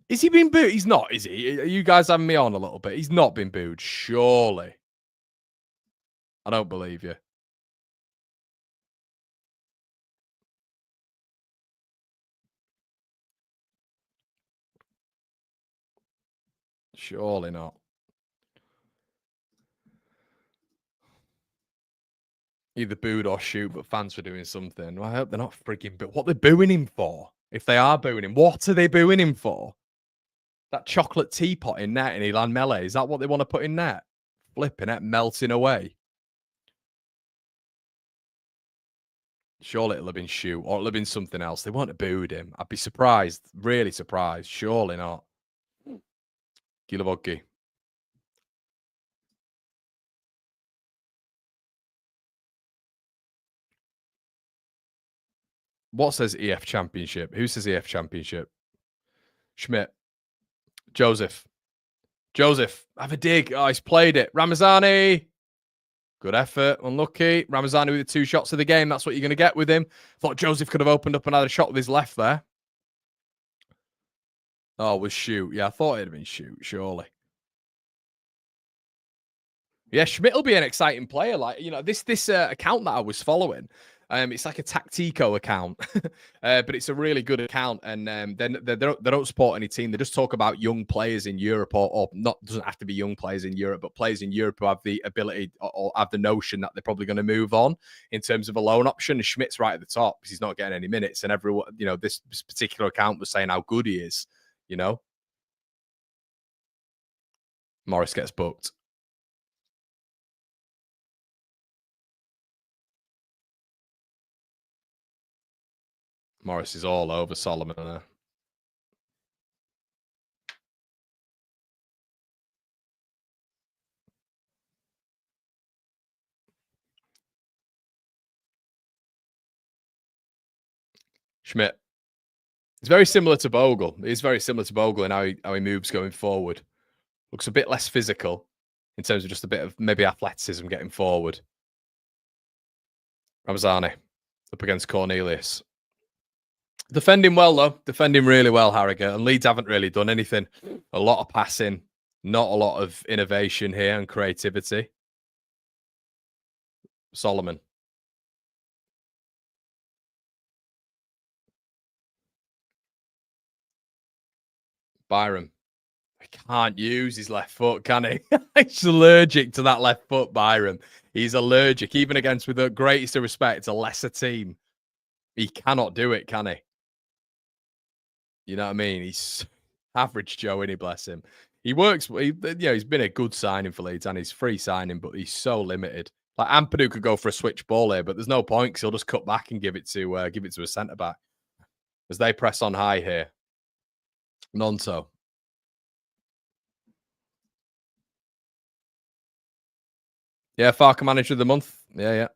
Is he being booed? He's not, is he? Are you guys having me on a little bit? He's not been booed, surely. I don't believe you. Surely not. Either booed or shoot, but fans were doing something. Well, I hope they're not freaking booed. What are they booing him for? If they are booing him, what are they booing him for? That chocolate teapot in net in Ilan Mele, is that what they want to put in net? Flipping it, melting away. Surely it'll have been shoot or it'll have been something else. They won't have booed him. I'd be surprised, really surprised. Surely not. Gilovoggi. What says EF Championship? Who says EF Championship? Schmidt. Joseph. Joseph. Have a dig. Oh, he's played it. Ramazani. Good effort. Unlucky. Ramazani with the 2 shots of the game. That's what you're going to get with him. Thought Joseph could have opened up and had a shot with his left there. Oh, it was shoot. Yeah, I thought it'd have been shoot, surely. Yeah, Schmidt will be an exciting player. Like, you know, this account that I was following, it's like a Tactico account, but it's a really good account. And they don't support any team. They just talk about young players in Europe, or not, doesn't have to be young players in Europe, but players in Europe who have the ability or have the notion that they're probably going to move on in terms of a loan option. And Schmidt's right at the top because he's not getting any minutes. And everyone, you know, this particular account was saying how good he is, you know. Morris gets booked. Morris is all over Solomon there. Schmidt. It's very similar to Bogle. It's very similar to Bogle in how he moves going forward. Looks a bit less physical in terms of just a bit of maybe athleticism getting forward. Ramazani up against Cornelius. Defending well, though. Defending really well, Harrogate. And Leeds haven't really done anything. A lot of passing. Not a lot of innovation here and creativity. Solomon. Byram. He can't use his left foot, can he? He's allergic to that left foot, Byram. He's allergic, even against, with the greatest of respect, a lesser team. He cannot do it, can he? You know what I mean? He's average Joe, and he bless him. He works. He's been a good signing for Leeds, and he's free signing, but he's so limited. Like Ampadu could go for a switch ball here, but there's no point because he'll just cut back and give it to a centre back as they press on high here. Nonso. Yeah, Farker manager of the month. Yeah.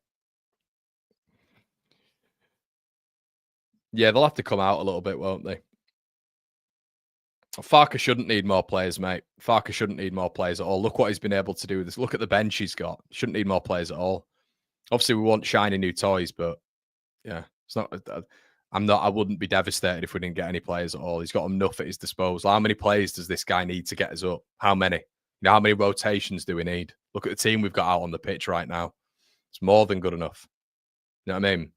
Yeah, they'll have to come out a little bit, won't they? Farker shouldn't need more players, mate. Farker shouldn't need more players at all. Look what he's been able to do with this. Look at the bench he's got. Shouldn't need more players at all. Obviously, we want shiny new toys, but yeah, it's not. I wouldn't be devastated if we didn't get any players at all. He's got enough at his disposal. How many players does this guy need to get us up? How many? You know, how many rotations do we need? Look at the team we've got out on the pitch right now. It's more than good enough. You know what I mean?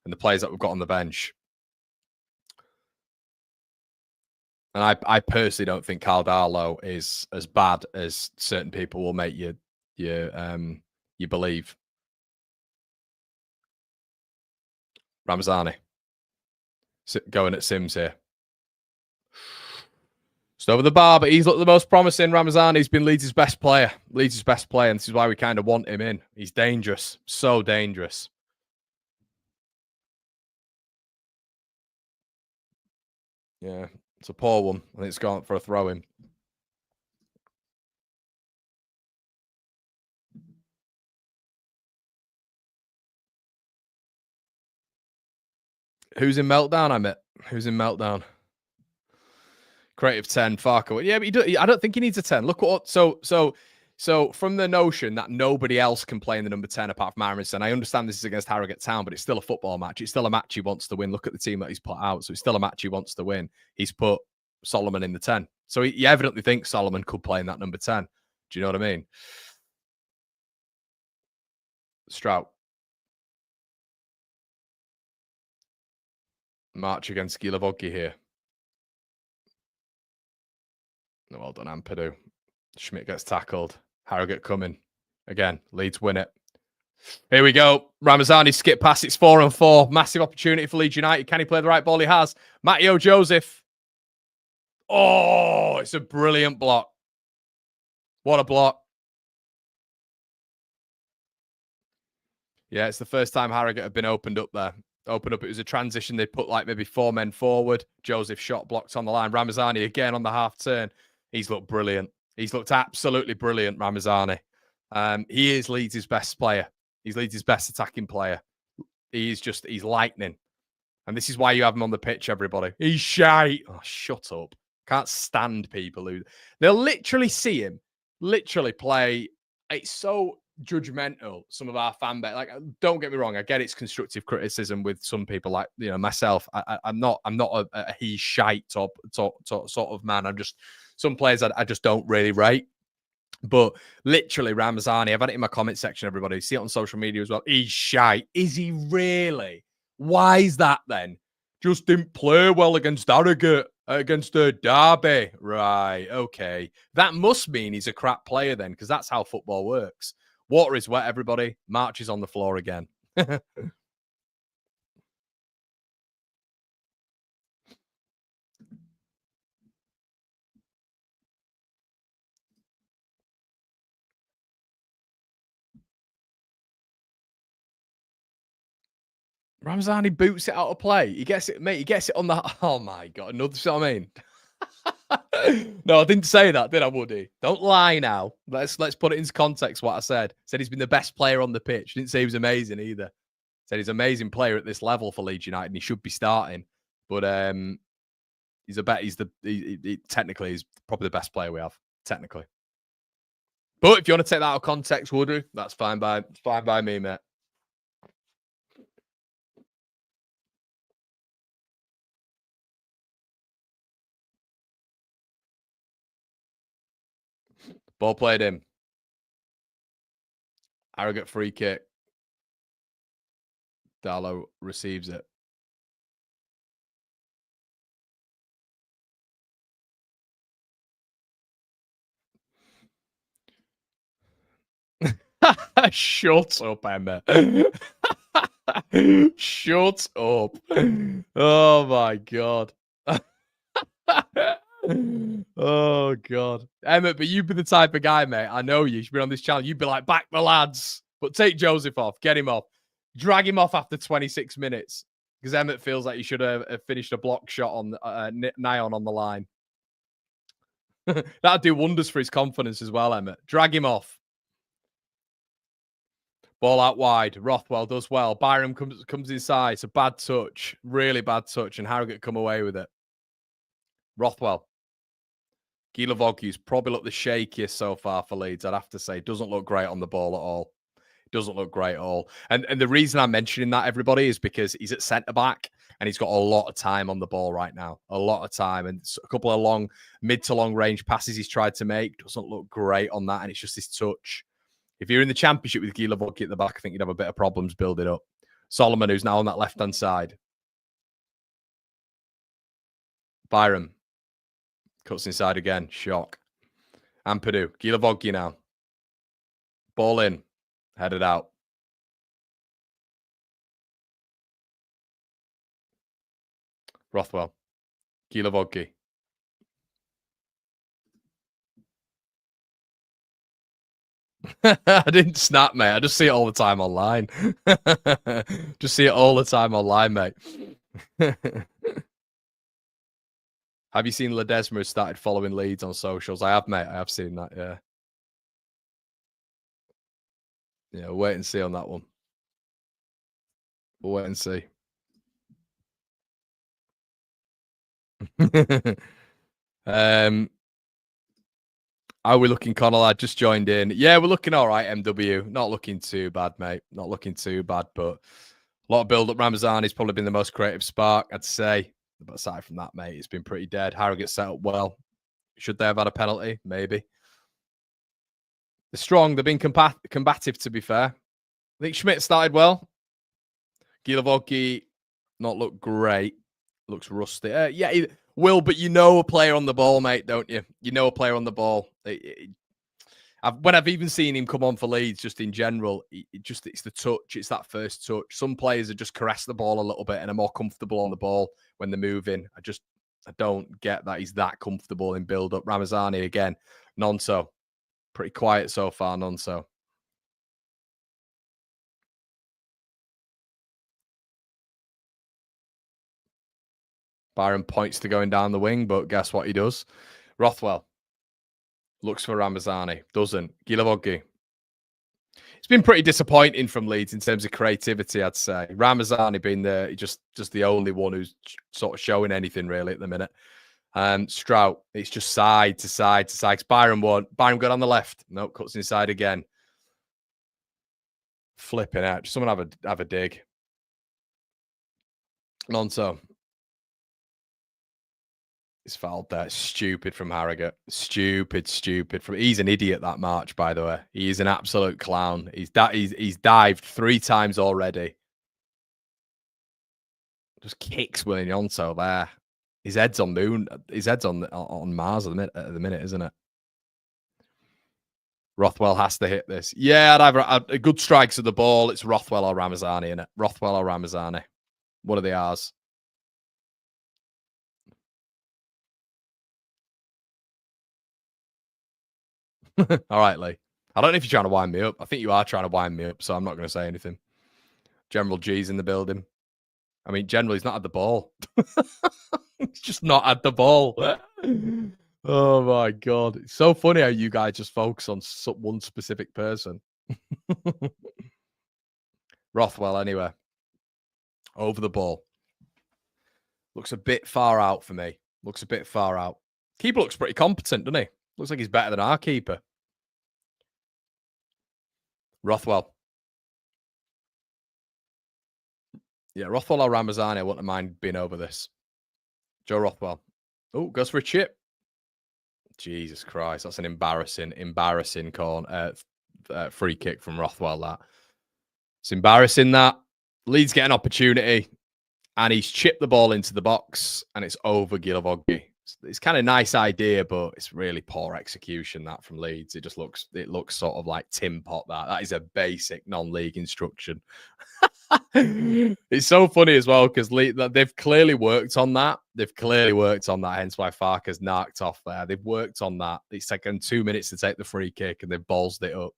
And the players that we've got on the bench. And I personally don't think Caldalo is as bad as certain people will make you believe. Ramazani going at Sims here. Just over the bar, but he's looked the most promising. Ramazani's been Leeds' best player. Leeds' best player, and this is why we kind of want him in. He's dangerous. So dangerous. Yeah, it's a poor one. I think it's gone for a throw-in. Who's in meltdown, I met? Who's in meltdown? Creative 10, Farco. Yeah, but I don't think he needs a 10. Look what so from the notion that nobody else can play in the number 10 apart from Aronson, I understand this is against Harrogate Town, but it's still a football match. It's still a match he wants to win. Look at the team that he's put out. So it's still a match he wants to win. He's put Solomon in the 10. So he evidently thinks Solomon could play in that number 10. Do you know what I mean? Strout. March against Gilovoggi here. Well done, Ampadu. Schmidt gets tackled. Harrogate coming. Again, Leeds win it. Here we go. Ramazani skip pass. It's 4-on-4. Massive opportunity for Leeds United. Can he play the right ball? He has. Matteo Joseph. Oh, it's a brilliant block. What a block. Yeah, it's the first time Harrogate have been opened up there. Open up. It was a transition. They put like maybe 4 men forward. Joseph shot blocked on the line. Ramazani again on the half turn. He's looked brilliant. He's looked absolutely brilliant, Ramazani. He is Leeds' best player. He's Leeds' best attacking player. He's lightning. And this is why you have him on the pitch, everybody. He's shite. Oh, shut up. Can't stand people who... They'll literally see him, literally play. It's so judgmental, some of our fan base. Like, don't get me wrong. I get it's constructive criticism with some people like, myself. I'm not a he's shite sort of man. I'm just... Some players I just don't really rate. But literally, Ramazani, I've had it in my comment section, everybody. See it on social media as well. He's shite. Is he really? Why is that then? Just didn't play well against Harrogate, against Derby. Right, okay. That must mean he's a crap player then, because that's how football works. Water is wet, everybody. March is on the floor again. Ramazani boots it out of play. He gets it, mate. He gets it on the... Oh, my God. Another... You know what I mean? No, I didn't say that, did I, Woody? Don't lie now. Let's put it into context what I said. Said he's been the best player on the pitch. Didn't say he was amazing either. Said he's an amazing player at this level for Leeds United and he should be starting. But technically he's probably the best player we have, technically. But if you want to take that out of context, Woody, that's fine by me, mate. Ball played in. Harrogate free kick. Darlow receives it. Shut up, Emma. Shut up. Oh, my God. Oh, God. Emmett, but you'd be the type of guy, mate. I know you. You've been on this channel. You'd be like, back the lads. But take Joseph off. Get him off. Drag him off after 26 minutes. Because Emmett feels like he should have finished a block shot on Nyon on the line. That'd do wonders for his confidence as well, Emmett. Drag him off. Ball out wide. Rothwell does well. Byram comes inside. It's a bad touch. Really bad touch. And Harrogate come away with it. Rothwell. Gilavoglu's probably looked the shakiest so far for Leeds, I'd have to say. Doesn't look great on the ball at all. Doesn't look great at all. And the reason I'm mentioning that, everybody, is because he's at centre-back and he's got a lot of time on the ball right now. A lot of time. And a couple of mid to long range passes he's tried to make. Doesn't look great on that. And it's just his touch. If you're in the Championship with Gilavoglu at the back, I think you'd have a bit of problems building up. Solomon, who's now on that left-hand side. Byram. Cuts inside again. Shock. Ampadu. Gilavoglu now. Ball in. Headed out. Rothwell. Gilavoglu. I didn't snap, mate. I just see it all the time online. Just see it all the time online, mate. Have you seen Ledesma has started following Leeds on socials? I have, mate. I have seen that, yeah. Yeah, we'll wait and see on that one. We'll wait and see. How are we looking, Connell? I just joined in. Yeah, we're looking all right, MW. Not looking too bad, mate. Not looking too bad, but a lot of build-up. Ramazani's probably been the most creative spark, I'd say. But aside from that, mate, it's been pretty dead. Harrogate set up well. Should they have had a penalty? Maybe. They're strong. They've been combative, to be fair. I think Schmidt started well. Gilavoglu not look great. Looks rusty. Yeah, he will, but you know a player on the ball, mate, don't you? You know a player on the ball. When I've even seen him come on for Leeds, just in general, it's the touch. It's that first touch. Some players are just caress the ball a little bit and are more comfortable on the ball when they're moving. I don't get that he's that comfortable in build-up. Ramazani, again, none-so. Pretty quiet so far, none-so. Byron points to going down the wing, but guess what he does? Rothwell looks for Ramazani. Doesn't. Gilavoggi. It's been pretty disappointing from Leeds in terms of creativity, I'd say. Ramazani being just the only one who's sort of showing anything really at the minute. Strout, it's just side to side to side. Byron got on the left. Nope, cuts inside again. Flipping out. Someone have a dig. Nonso. He's fouled there. Stupid from Harrogate. Stupid. He's an idiot, that March, by the way. He's an absolute clown. He's dived 3 times already. Just kicks William Nonso there. His head's on moon. His head's on Mars at the minute, isn't it? Rothwell has to hit this. Yeah, I'd have a good strikes at the ball. It's Rothwell or Ramazani, innit? Rothwell or Ramazani. One of the R's. All right, Lee. I don't know if you're trying to wind me up. I think you are trying to wind me up, so I'm not going to say anything. General G's in the building. I mean, generally, he's not had the ball. He's just not had the ball. Oh, my God. It's so funny how you guys just focus on one specific person. Rothwell, anyway. Over the ball. Looks a bit far out for me. Looks a bit far out. Keeper looks pretty competent, doesn't he? Looks like he's better than our keeper. Rothwell. Yeah, Rothwell or Ramazani, I wouldn't mind being over this. Joe Rothwell. Oh, goes for a chip. Jesus Christ, that's an embarrassing free kick from Rothwell, that. It's embarrassing that. Leeds get an opportunity, and he's chipped the ball into the box, and it's over Gilavoggi. It's kind of nice idea, but it's really poor execution, that, from Leeds. It looks sort of like Tim Pot, that. That is a basic non-league instruction. It's so funny as well because they've clearly worked on that. Hence why Farker's knocked off there. They've worked on that. It's taken 2 minutes to take the free kick and they've ballsed it up.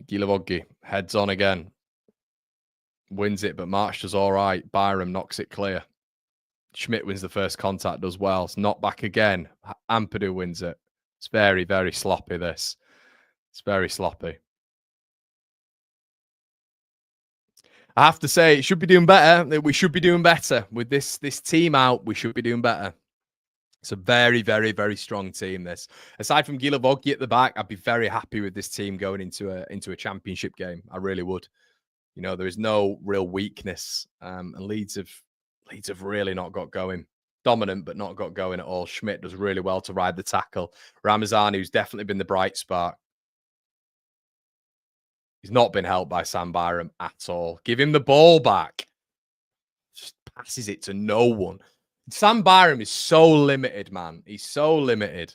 Gilavoggi heads on again. Wins it, but March does all right. Byram knocks it clear. Schmidt wins the first contact, does well. It's not back again. Ampadu wins it. It's very, very sloppy, this. It's very sloppy. I have to say, it should be doing better. We should be doing better. With this team out, we should be doing better. It's a very, very, very strong team, this. Aside from Gilavoggi at the back, I'd be very happy with this team going into a championship game. I really would. You know, there is no real weakness. And Leeds have really not got going. Dominant, but not got going at all. Schmidt does really well to ride the tackle. Ramazani, who's definitely been the bright spark. He's not been helped by Sam Byram at all. Give him the ball back. Just passes it to no one. Sam Byram is so limited, man. He's so limited.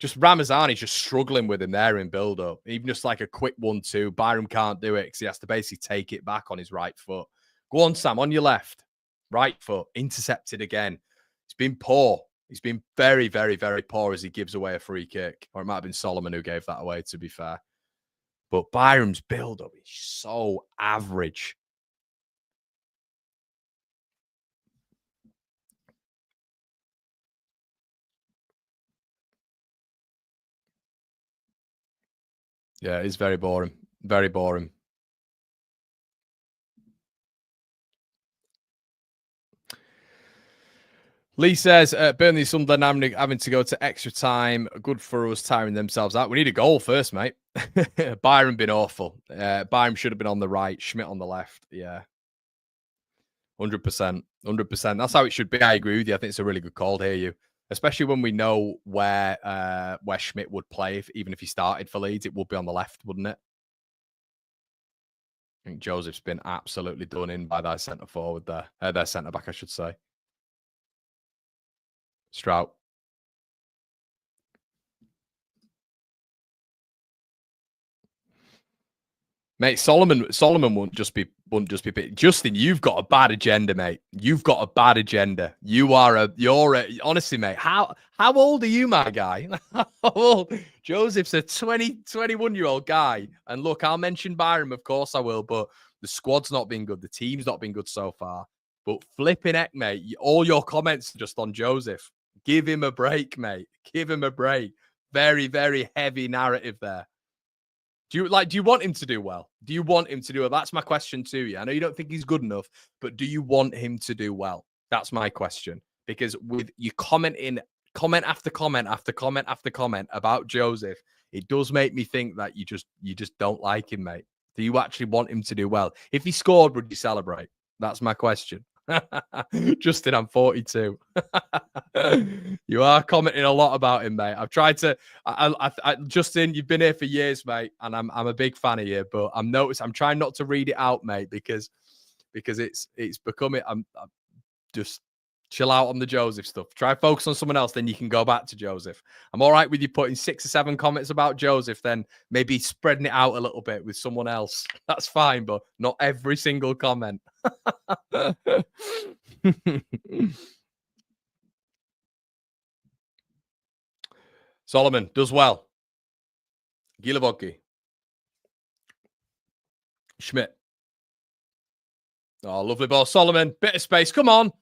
Just Ramazani's just struggling with him there in build-up. Even just like a quick 1-2. Byram can't do it because he has to basically take it back on his right foot. Go on, Sam, on your left. Right foot. Intercepted again. He's been poor. He's been very, very, very poor as he gives away a free kick. Or it might have been Solomon who gave that away, to be fair. But Byram's build-up is so average. Yeah, it's very boring. Very boring. Lee says, Burnley Sunderland having to go to extra time. Good for us tiring themselves out. We need a goal first, mate. Byron been awful. Byron should have been on the right. Schmidt on the left. Yeah. 100%. 100%. That's how it should be. I agree with you. I think it's a really good call to hear you. Especially when we know where Schmidt would play, even if he started for Leeds, it would be on the left, wouldn't it? I think Joseph's been absolutely done in by their centre forward there. Their centre back, I should say. Strout. Mate, Solomon wouldn't just be Justin, you've got a bad agenda, mate. You've got a bad agenda. Honestly, mate, how old are you, my guy? How old? Joseph's a 21-year-old guy. And look, I'll mention Byram, of course I will, but the squad's not been good. The team's not been good so far. But flipping heck, mate, all your comments are just on Joseph. Give him a break, mate. Give him a break. Very, very heavy narrative there. Do you want him to do well? Do you want him to do well? That's my question to you. I know you don't think he's good enough, but do you want him to do well? That's my question. Because with you commenting comment after comment after comment after comment about Joseph, it does make me think that you just don't like him, mate. Do you actually want him to do well? If he scored, would you celebrate? That's my question. Justin, I'm 42. You are commenting a lot about him, mate. I've tried to. Justin, you've been here for years, mate, and I'm a big fan of you. But I'm trying not to read it out, mate, because it's becoming. I'm just chill out on the Joseph stuff. Try focus on someone else, then you can go back to Joseph. I'm all right with you putting 6 or 7 comments about Joseph, then maybe spreading it out a little bit with someone else. That's fine, but not every single comment. Solomon does well. Gilavoggi. Schmidt. Oh, lovely ball. Solomon, bit of space. Come on.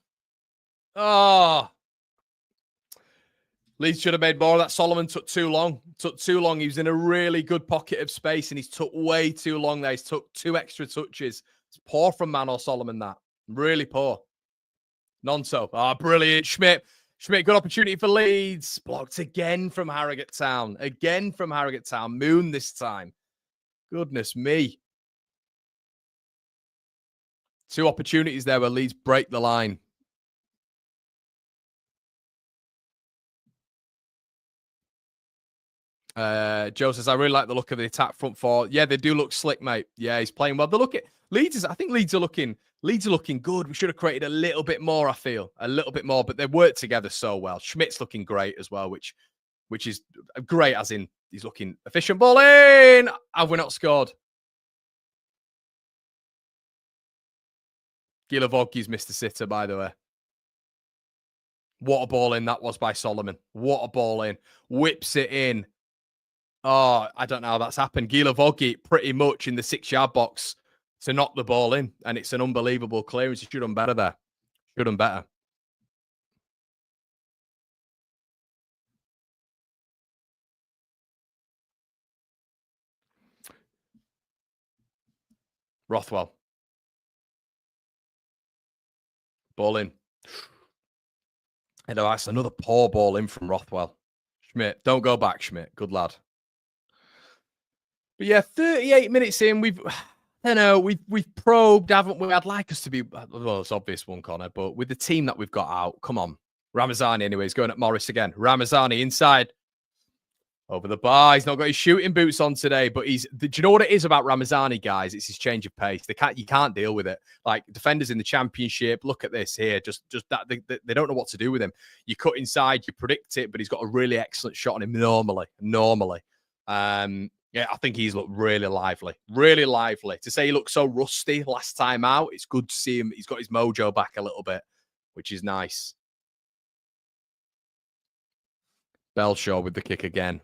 Oh. Leeds should have made more of that. Solomon took too long. He was in a really good pocket of space and he's took way too long there. He's took 2 extra touches. It's poor from Manor Solomon, that. Really poor. Nonso. Ah, brilliant. Schmidt, good opportunity for Leeds. Blocked again from Harrogate Town. Moon this time. Goodness me. 2 opportunities there where Leeds break the line. Joe says, I really like the look of the attack front 4. Yeah, they do look slick, mate. Yeah, he's playing well. I think Leeds are looking good. We should have created a little bit more, I feel. A little bit more, but they work together so well. Schmidt's looking great as well, which is great, as in he's looking efficient. Ball in! Have we not scored? Gilavoggi's missed a sitter, by the way. What a ball in that was by Solomon. What a ball in. Whips it in. Oh, I don't know how that's happened. Gilavoggi pretty much in the 6-yard box to knock the ball in. And it's an unbelievable clearance. He should have done better there. Should have done better. Rothwell. Ball in. And that's another poor ball in from Rothwell. Schmidt, don't go back, Schmidt. Good lad. But yeah, 38 minutes in, we've probed, haven't we? I'd like us to be, well, it's obvious one, Connor, but with the team that we've got out, come on. Ramazani, anyway, he's going at Morris again. Ramazani inside. Over the bar. He's not got his shooting boots on today, but do you know what it is about Ramazani, guys? It's his change of pace. You can't deal with it. Like defenders in the Championship, look at this here. Just that they don't know what to do with him. You cut inside, you predict it, but he's got a really excellent shot on him normally. Yeah, I think he's looked really lively. To say he looked so rusty last time out, it's good to see him. He's got his mojo back a little bit, which is nice. Belshaw with the kick again.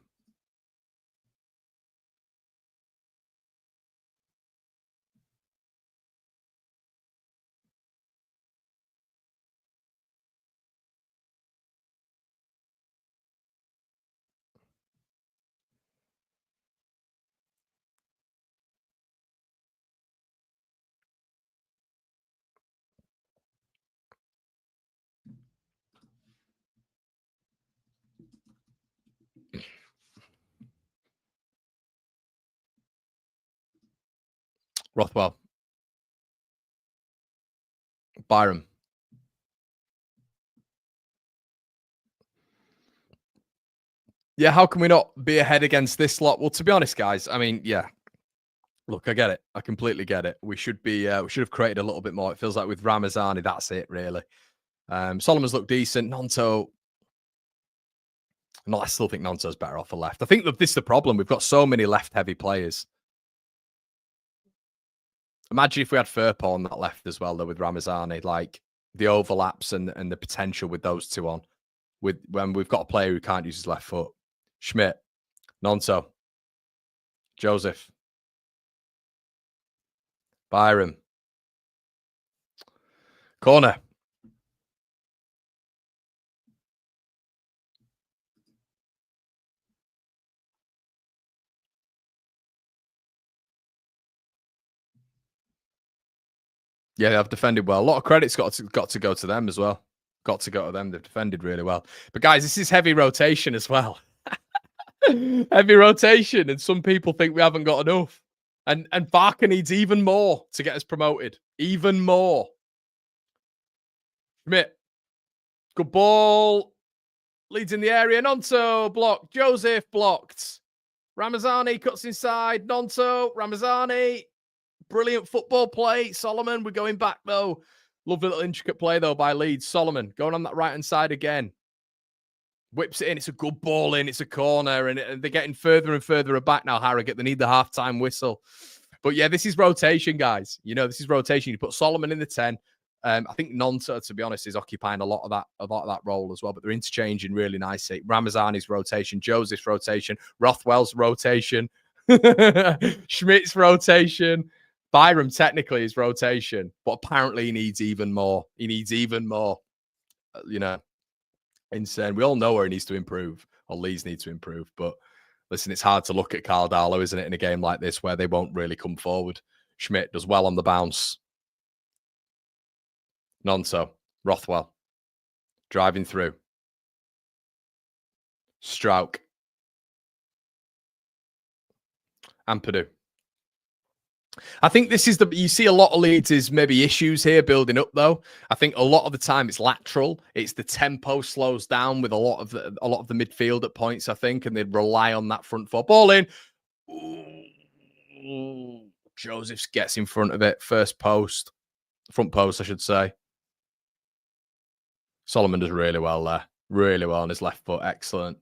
Rothwell. Byram. Yeah, how can we not be ahead against this lot? Well, to be honest, guys, I mean, yeah. Look, I get it. I completely get it. We should have created a little bit more. It feels like with Ramazani, that's it, really. Solomon's looked decent. Nonto. No, I still think Nonto's better off the left. I think that this is the problem. We've got so many left-heavy players. Imagine if we had Firpo on that left as well, though, with Ramazani, like the overlaps and the potential with those two on. With when we've got a player who can't use his left foot. Schmidt, Nonto, Joseph, Byron, corner. Yeah, they've defended well. A lot of credit's got to go to them as well. Got to go to them. They've defended really well. But guys, this is heavy rotation as well. Heavy rotation, and some people think we haven't got enough. And Barker needs even more to get us promoted. Even more. Schmidt, good ball. Leeds in the area. Nonto blocked. Joseph blocked. Ramazani cuts inside. Nonto. Ramazani. Brilliant football play. Solomon, we're going back though. Lovely little intricate play though by Leeds. Solomon going on that right hand side again. Whips it in. It's a good ball in. It's a corner. And they're getting further and further back now, Harrogate. They need the halftime whistle. But yeah, this is rotation, guys. You know, this is rotation. You put Solomon in the 10. I think Nonto, to be honest, is occupying a lot of that role as well. But they're interchanging really nicely. Ramazani's rotation, Joseph's rotation, Rothwell's rotation, Schmidt's rotation. Byram technically is rotation, but apparently he needs even more. He needs even more. You know, insane. We all know where he needs to improve, or Leeds need to improve. But listen, it's hard to look at Carl Darlow, isn't it, in a game like this where they won't really come forward. Schmidt does well on the bounce. Nonto, Rothwell, driving through. Strauch. Ampadu. I think this is you see a lot of Leeds' maybe issues here building up though. I think a lot of the time it's lateral. It's the tempo slows down with a lot of the midfield at points, I think, and they rely on that front four. Ball in. Ooh. Joseph gets in front of it. Front post, I should say. Solomon does really well there. Really well on his left foot. Excellent.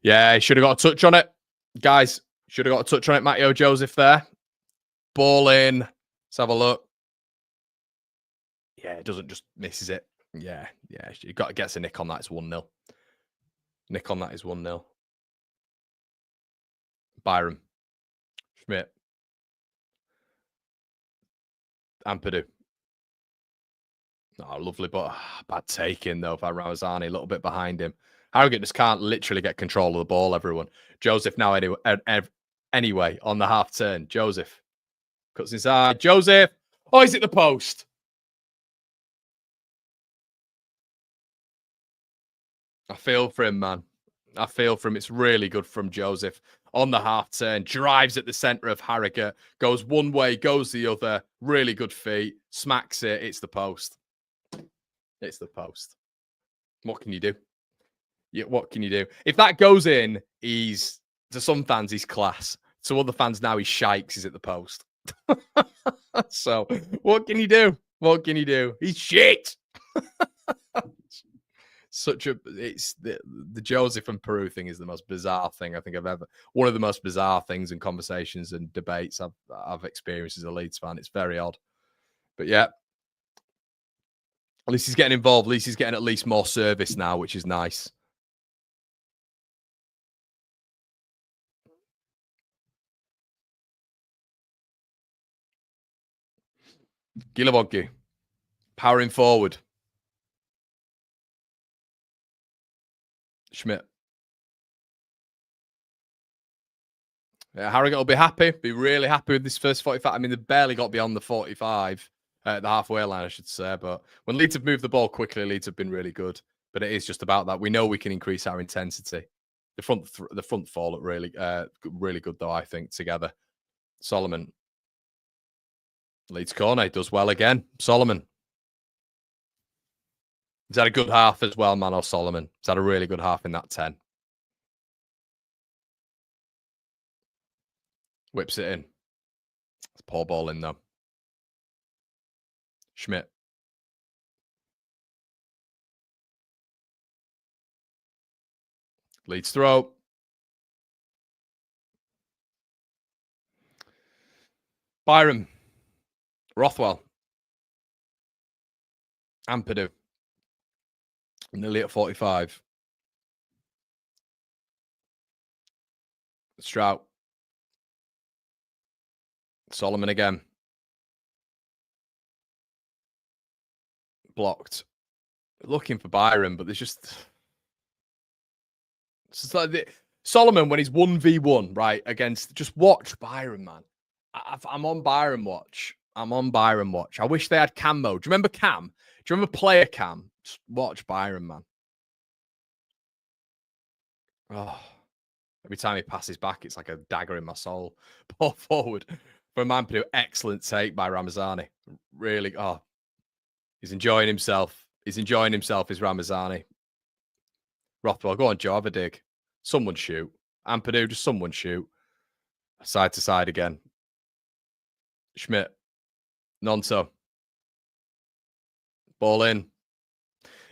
Yeah, he should have got a touch on it. Guys, should have got a touch on it. Matteo Joseph there. Ball in. Let's have a look. Yeah, it doesn't, just misses it. Yeah. You gets a nick on that. It's 1-0. Nick on that is 1-0. Byram. Schmidt. Ampadu. Oh, lovely, but bad taking though by Ramazani. A little bit behind him. Harrogate just can't literally get control of the ball, everyone. Joseph now anyway on the half turn. Joseph cuts inside. Joseph. Oh, he's at the post. I feel for him, man. I feel for him. It's really good from Joseph on the half turn. Drives at the centre of Harrogate. Goes one way, goes the other. Really good feet. Smacks it. It's the post. It's the post. What can you do? Yeah, what can you do? If that goes in, to some fans, he's class. To other fans now, he's shikes. He's at the post. So what can you do? What can you do? He's shit. It's the Joseph and Peru thing is the most bizarre thing I think I've ever, one of the most bizarre things in conversations and debates I've experienced as a Leeds fan. It's very odd. But yeah, at least he's getting involved. At least he's getting at least more service now, which is nice. Gilavogi powering forward. Schmidt. Yeah, Harrogate will be happy. Be really happy with this first 45. I mean, they barely got beyond the 45 at the halfway line, I should say. But when Leeds have moved the ball quickly, Leeds have been really good. But it is just about that. We know we can increase our intensity. The front four look really good though, I think, together. Solomon. Leeds corner. Does well again. Solomon. He's had a good half as well, Mano Solomon. He's had a really good half in that 10. Whips it in. It's a poor ball in though. Schmidt. Leeds throw. Byram. Rothwell. Ampadu. Nearly at 45. Strout. Solomon again. Blocked. Looking for Byron, but there's just... It's like Solomon, when he's 1v1, right, against... Just watch Byron, man. I'm on Byron watch. I wish they had cam mode. Do you remember cam? Do you remember player cam? Just watch Byron, man. Oh, every time he passes back, it's like a dagger in my soul. Ball forward for Ampadu. Excellent take by Ramazani. Really, he's enjoying himself. Is Ramazani. Rothwell, go on, Joe, have a dig. Someone shoot. Ampadu, just someone shoot. Side to side again. Schmidt. Nonto. Ball in.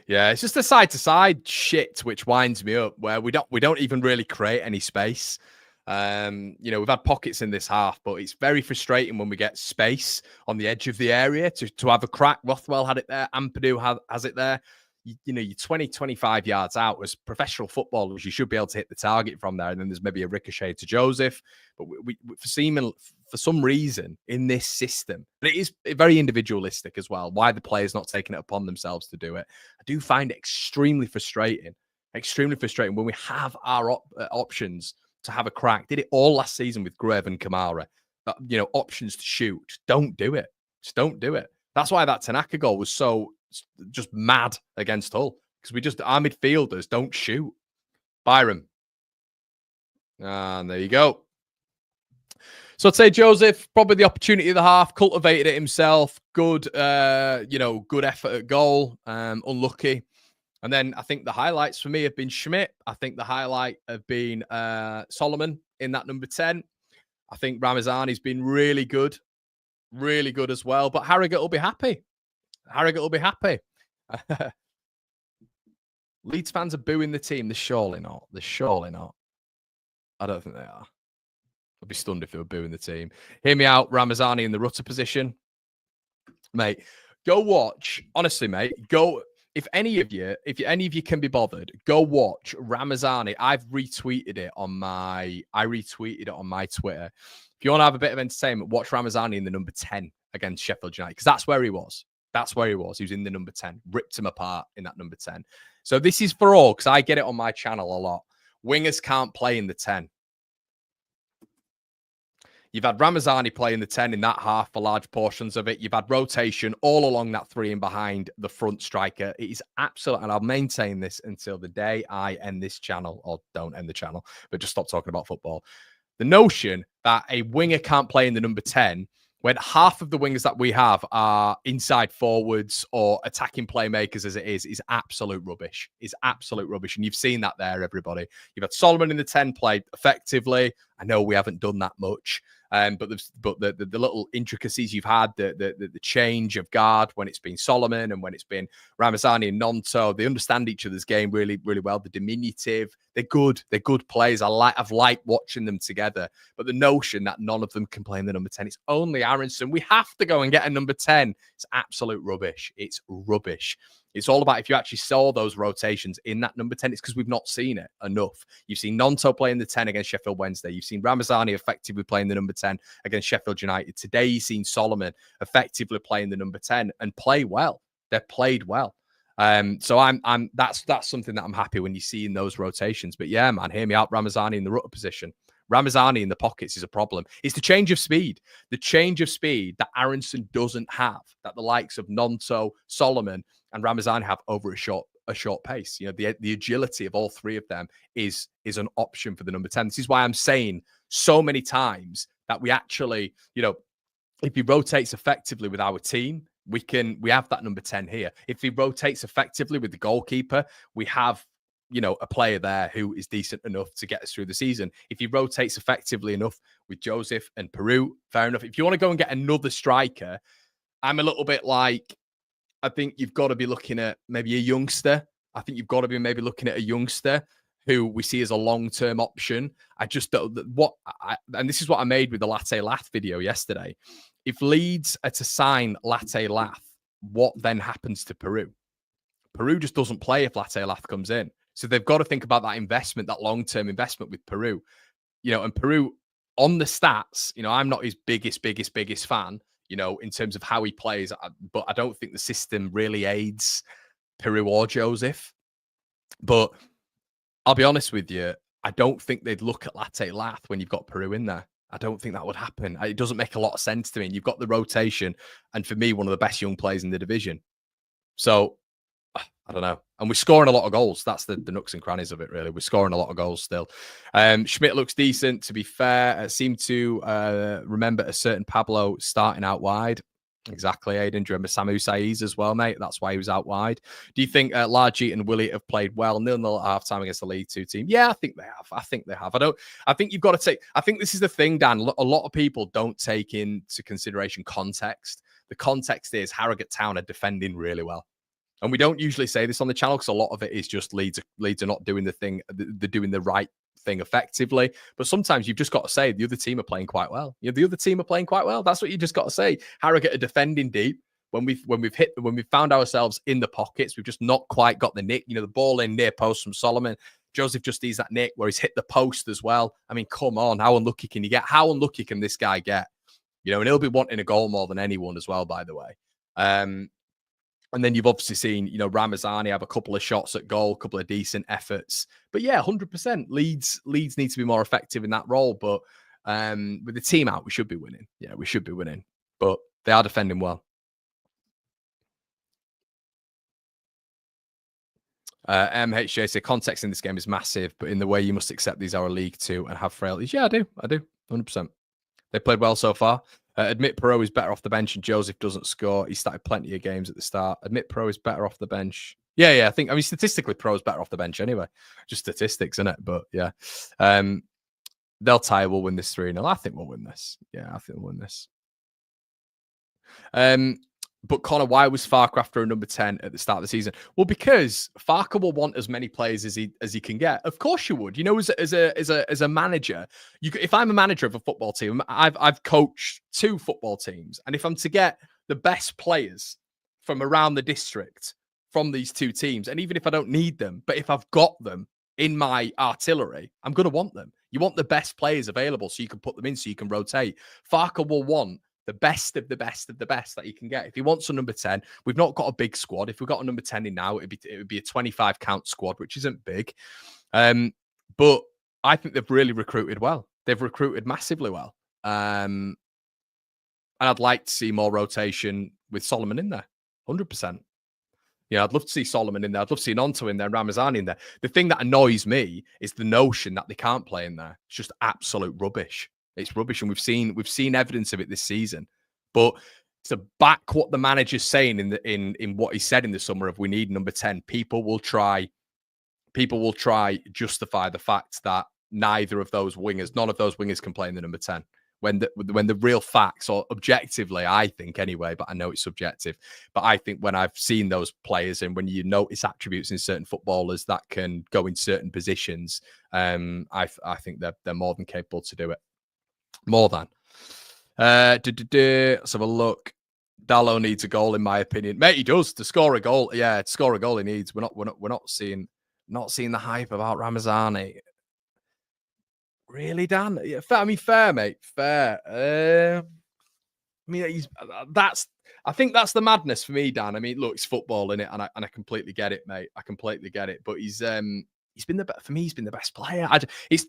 Yeah, it's just the side to side shit which winds me up, where we don't even really create any space. We've had pockets in this half, but it's very frustrating when we get space on the edge of the area to have a crack. Rothwell had it there. Ampadu has it there. You're 20, 25 yards out. As professional footballers, you should be able to hit the target from there. And then there's maybe a ricochet to Joseph. But for some reason in this system, and it is very individualistic as well, why the players not taking it upon themselves to do it. I do find it extremely frustrating when we have our options to have a crack. Did it all last season with Greve and Kamara. But, options to shoot. Just don't do it. That's why that Tanaka goal was so just mad against Hull, because our midfielders don't shoot. Byron. And there you go. So I'd say Joseph, probably the opportunity of the half, cultivated it himself. Good, good effort at goal. Unlucky. And then I think the highlights for me have been Schmidt. I think the highlight have been Solomon in that number 10. I think Ramazani's been really good as well. But Harrogate will be happy. Leeds fans are booing the team. They're surely not. I don't think they are. I'd be stunned if they were booing the team. Hear me out, Ramazani in the rutter position. Mate, go watch. Honestly, mate, go. If any of you can be bothered, go watch Ramazani. I retweeted it on my Twitter. If you want to have a bit of entertainment, watch Ramazani in the number 10 against Sheffield United, because that's where he was. He was in the number 10. Ripped him apart in that number 10. So this is for all, because I get it on my channel a lot. Wingers can't play in the 10. You've had Ramazani play in the 10 in that half for large portions of it. You've had rotation all along that 3 and behind the front striker. It is absolute, and I'll maintain this until the day I end this channel, or don't end the channel, but just stop talking about football. The notion that a winger can't play in the number 10 when half of the wingers that we have are inside forwards or attacking playmakers as it is absolute rubbish. And you've seen that there, everybody. You've had Solomon in the 10 play effectively. I know we haven't done that much. But the little intricacies you've had, the change of guard when it's been Solomon and when it's been Ramazani and Nonto, they understand each other's game really, really well. The diminutive, they're good players. I've liked watching them together. But the notion that none of them can play in the number 10, it's only Aronson. We have to go and get a number 10. It's absolute rubbish. It's rubbish. It's all about, if you actually saw those rotations in that number 10, it's because we've not seen it enough. You've seen Nonto playing the 10 against Sheffield Wednesday. You've seen Ramazani effectively playing the number 10 against Sheffield United. Today, you've seen Solomon effectively playing the number 10 and play well. They've played well. So that's something that I'm happy when you see in those rotations. But yeah, man, hear me out. Ramazani in the rutter position. Ramazani in the pockets is a problem. It's the change of speed. The change of speed that Aronson doesn't have, that the likes of Nonto, Solomon, and Ramazani have over a short pace. The agility of all three of them is an option for the number 10. This is why I'm saying so many times that we actually, if he rotates effectively with our team, we have that number 10 here. If he rotates effectively with the goalkeeper, we have, a player there who is decent enough to get us through the season. If he rotates effectively enough with Joseph and Peru, fair enough. If you want to go and get another striker, I'm a little bit like, I think you've got to be looking at maybe a youngster. who we see as a long-term option. I just don't, and this is what I made with the Latte Lath video yesterday. If Leeds are to sign Latte Lath, what then happens to Peru? Peru just doesn't play if Latte Lath comes in. So they've got to think about that investment, that long-term investment with Peru. And Peru on the stats, I'm not his biggest fan, in terms of how he plays, but I don't think the system really aids Peru or Joseph. But I'll be honest with you, I don't think they'd look at Latte Lath when you've got Peru in there. I don't think that would happen. It doesn't make a lot of sense to me. And you've got the rotation, and for me, one of the best young players in the division. So I don't know. And we're scoring a lot of goals. That's the nooks and crannies of it, really. We're scoring a lot of goals still. Schmidt looks decent, to be fair. I seem to remember a certain Pablo starting out wide. Exactly, Aiden. Do you remember Samu Saiz as well, mate? That's why he was out wide. Do you think Largy and Willie have played well? 0-0 at half-time against the League Two team. Yeah, I think they have. I think you've got to take... I think this is the thing, Dan. A lot of people don't take into consideration context. The context is Harrogate Town are defending really well. And we don't usually say this on the channel because a lot of it is just Leeds are not doing the thing. They're doing the right thing effectively. But sometimes you've just got to say the other team are playing quite well. The other team are playing quite well. That's what you just got to say. Harrogate are defending deep. When we've found ourselves in the pockets, we've just not quite got the nick. The ball in near post from Solomon. Joseph just needs that nick where he's hit the post as well. I mean, come on, how unlucky can you get? How unlucky can this guy get? And he'll be wanting a goal more than anyone as well, by the way. And then you've obviously seen, Ramazani have a couple of shots at goal, a couple of decent efforts. But yeah, 100%. Leeds need to be more effective in that role. But with the team out, we should be winning. Yeah, we should be winning. But they are defending well. MHJ say context in this game is massive, but in the way you must accept these are a League Two and have frailties. Yeah, I do. 100%. They played well so far. Admit Perot is better off the bench and Joseph doesn't score. He started plenty of games at the start. Admit Perot is better off the bench. Yeah. I mean, statistically, Perot is better off the bench anyway. Just statistics, isn't it? But yeah. They'll tie. We'll win this 3-0. I think we'll win this. Yeah, I think we'll win this. But Connor, why was Farke after a number 10 at the start of the season? Well, because Farke will want as many players as he can get. Of course you would. As a manager, if I'm a manager of a football team, I've coached 2 football teams, and if I'm to get the best players from around the district from these 2 teams, and even if I don't need them, but if I've got them in my artillery, I'm going to want them. You want the best players available so you can put them in, so you can rotate. Farke will want the best of the best of the best that he can get. If he wants a number 10, we've not got a big squad. If we've got a number 10 in now, it would be a 25 count squad, which isn't big. But I think they've really recruited well. They've recruited massively well. And I'd like to see more rotation with Solomon in there. 100%. Yeah, I'd love to see Solomon in there. I'd love to see Nonto in there and Ramazani in there. The thing that annoys me is the notion that they can't play in there. It's just absolute rubbish. It's rubbish, and we've seen evidence of it this season. But to back what the manager's saying in what he said in the summer of we need number 10, people will try justify the fact that none of those wingers can play in the number 10. When the real facts, or objectively, I think anyway, but I know it's subjective. But I think when I've seen those players and when you notice attributes in certain footballers that can go in certain positions, I think they're more than capable to do it. More than. Let's have a look. Dallo needs a goal, in my opinion. Mate, he does. To score a goal. Yeah, to score a goal he needs. We're not seeing the hype about Ramazani. Really, Dan? Yeah, fair, mate. Fair. I think that's the madness for me, Dan. I mean, look, it's football, innit? And I completely get it, mate. I completely get it. But he's been the best player.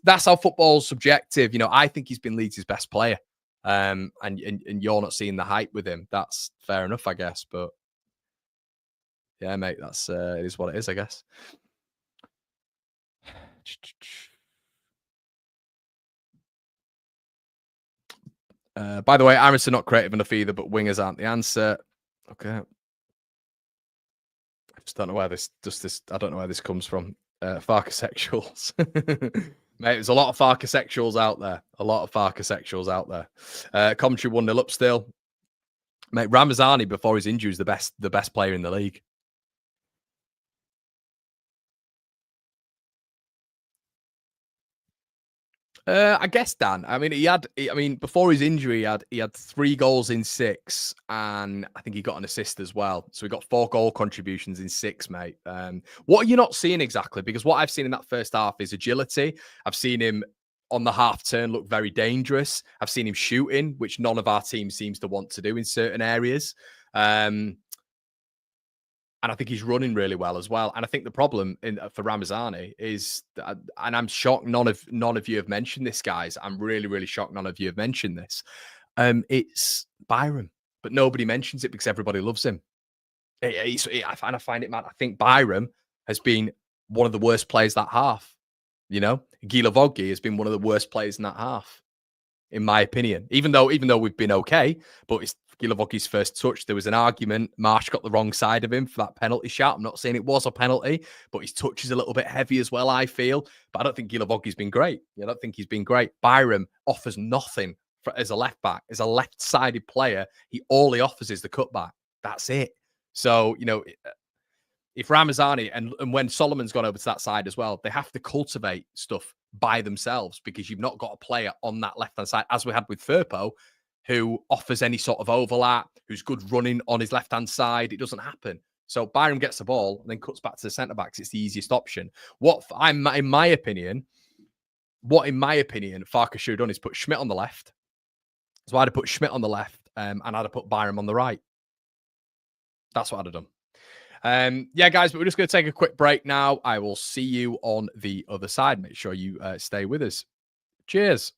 That's how football's subjective. I think he's been Leeds' best player. And you're not seeing the hype with him. That's fair enough, I guess. But yeah, mate, that's it is what it is, I guess. By the way, Aaron's not creative enough either, but wingers aren't the answer. Okay. I just don't know where I don't know where this comes from. Farkasexuals. Mate, there's a lot of Farkasexuals out there. Commentary 1-0 up still. Mate, Ramazani before his injury is the best player in the league. I guess Dan. I mean, I mean, before his injury, he had 3 goals in 6, and I think he got an assist as well. So he got 4 goal contributions in 6, mate. What are you not seeing exactly? Because what I've seen in that first half is agility. I've seen him on the half turn look very dangerous. I've seen him shooting, which none of our team seems to want to do in certain areas. And I think he's running really well as well. And I think the problem for Ramazani is, and I'm shocked none of you have mentioned this, guys. I'm really, really shocked none of you have mentioned this. It's Byram, but nobody mentions it because everybody loves him. I find it mad. I think Byram has been one of the worst players that half. You know, Gila Voggi has been one of the worst players in that half, in my opinion. Even though we've been okay, but it's Gilovocki's first touch. There was an argument. Marsh got the wrong side of him for that penalty shot. I'm not saying it was a penalty, but his touch is a little bit heavy as well, I feel. But I don't think Gilovocki's been great. I don't think he's been great. Byram offers nothing as a left back. As a left-sided player, all he offers is the cutback. That's it. So, if Ramazani and when Solomon's gone over to that side as well, they have to cultivate stuff by themselves because you've not got a player on that left-hand side, as we had with Firpo, who offers any sort of overlap, who's good running on his left-hand side. It doesn't happen. So Byram gets the ball and then cuts back to the centre-backs. It's the easiest option. In my opinion, Farkas should have done is put Schmidt on the left. So I'd have put Schmidt on the left and I'd have put Byram on the right. That's what I'd have done. Yeah, guys, but we're just going to take a quick break now. I will see you on the other side. Make sure you stay with us. Cheers.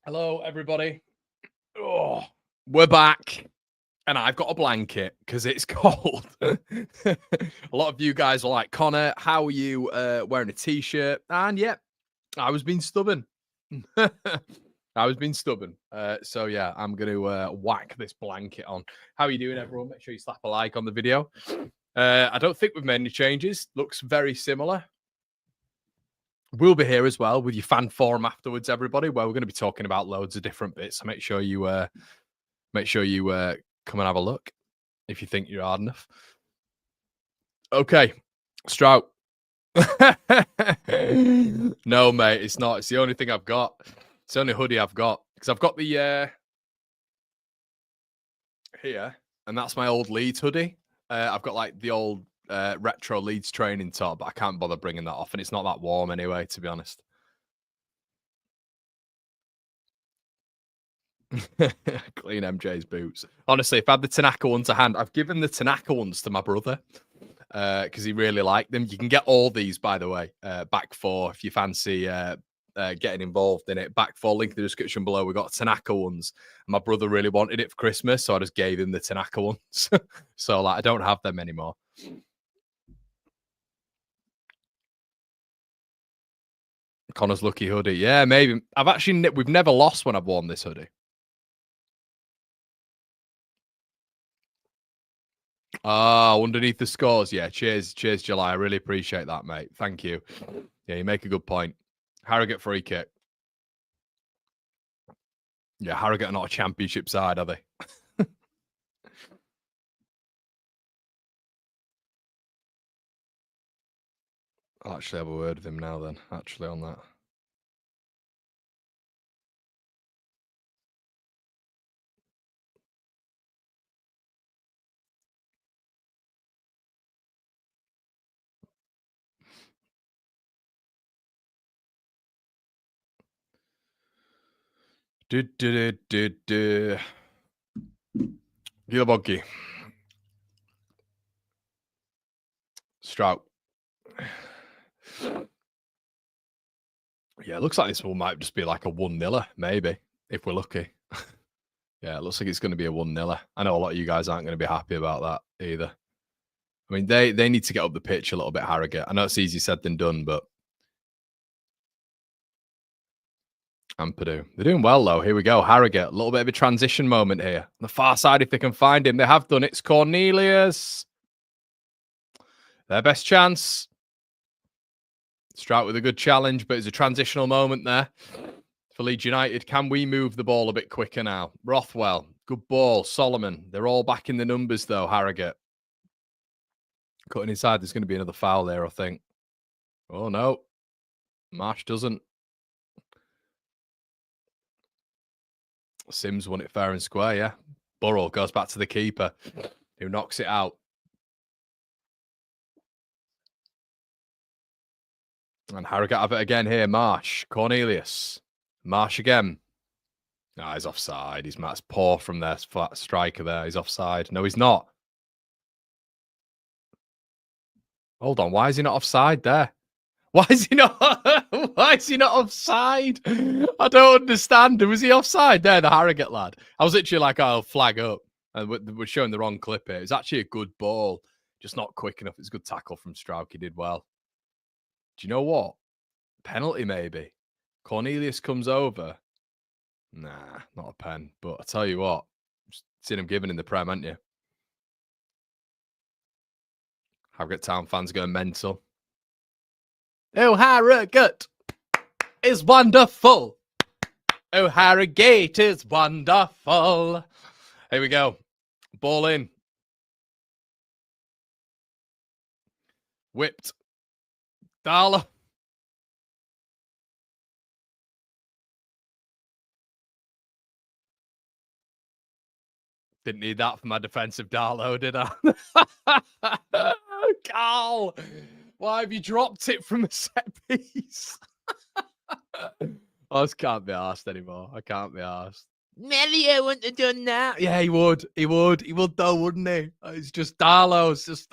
Hello, everybody. Oh, we're back, and I've got a blanket because it's cold. A lot of you guys are like, Connor, how are you wearing a t-shirt? And yeah, I was being stubborn. I was being stubborn. So yeah, I'm going to whack this blanket on. How are you doing, everyone? Make sure you slap a like on the video. I don't think we've made any changes. Looks very similar. We'll be here as well with your fan forum afterwards, everybody, where we're going to be talking about loads of different bits. So make sure you come and have a look if you think you're hard enough. Okay, Strout. No, mate, it's not. It's the only thing I've got. It's the only hoodie I've got because I've got the here, and that's my old Leeds hoodie. I've got like the old retro Leeds training top, but I can't bother bringing that off, and it's not that warm anyway, to be honest. Clean MJ's boots. Honestly, if I had the Tanaka one to hand, I've given the Tanaka ones to my brother because he really liked them. You can get all these, by the way, back four if you fancy getting involved in it. Back four, link in the description below. We got Tanaka ones. My brother really wanted it for Christmas, so I just gave him the Tanaka ones. So like, I don't have them anymore. Connor's lucky hoodie. Yeah, maybe. We've never lost when I've worn this hoodie. Oh, underneath the scores. Yeah, cheers, July. I really appreciate that, mate. Thank you. Yeah, you make a good point. Harrogate free kick. Yeah, Harrogate are not a championship side, are they? I'll actually have a word with him now then, actually, on that. Gilaboggy. Strout. Yeah, it looks like this one might just be like a 1-0, maybe, if we're lucky. Yeah, it looks like it's going to be a 1-0. I know a lot of you guys aren't going to be happy about that either. I mean, they need to get up the pitch a little bit, Harrogate. I know it's easier said than done, but and Purdue. They're doing well, though. Here we go. Harrogate. A little bit of a transition moment here. On the far side, if they can find him. They have done it. It's Cornelius. Their best chance. Strout with a good challenge, but it's a transitional moment there for Leeds United. Can we move the ball a bit quicker now? Rothwell. Good ball. Solomon. They're all back in the numbers, though, Harrogate. Cutting inside. There's going to be another foul there, I think. Oh, no. Marsh doesn't. Sims won it fair and square, yeah. Burrell goes back to the keeper, who knocks it out. And Harrogate have it again here. Marsh. Cornelius. Marsh again. No, he's offside. That's poor from their flat striker there. He's offside. No, he's not. Hold on. Why is he not offside there? Why is he not? Why is he not offside? I don't understand. Was he offside there, the Harrogate lad? I was literally like, oh, flag up. And we're showing the wrong clip here. It's actually a good ball, just not quick enough. It's a good tackle from Strauch. He did well. Do you know what? Penalty, maybe. Cornelius comes over. Nah, not a pen. But I tell you what, seen him given in the Prem, haven't you? Harrogate Town fans going mental. Oh, Harrogate is wonderful. Oh, Harrogate is wonderful. Here we go. Ball in. Whipped. Darlow. Didn't need that for my defensive Darlow, did I? Carl, why have you dropped it from a set piece? I just can't be arsed anymore. I can't be arsed. Melio wouldn't have done that. Yeah, he would. He would though, wouldn't he? It's just Darlow. It's just,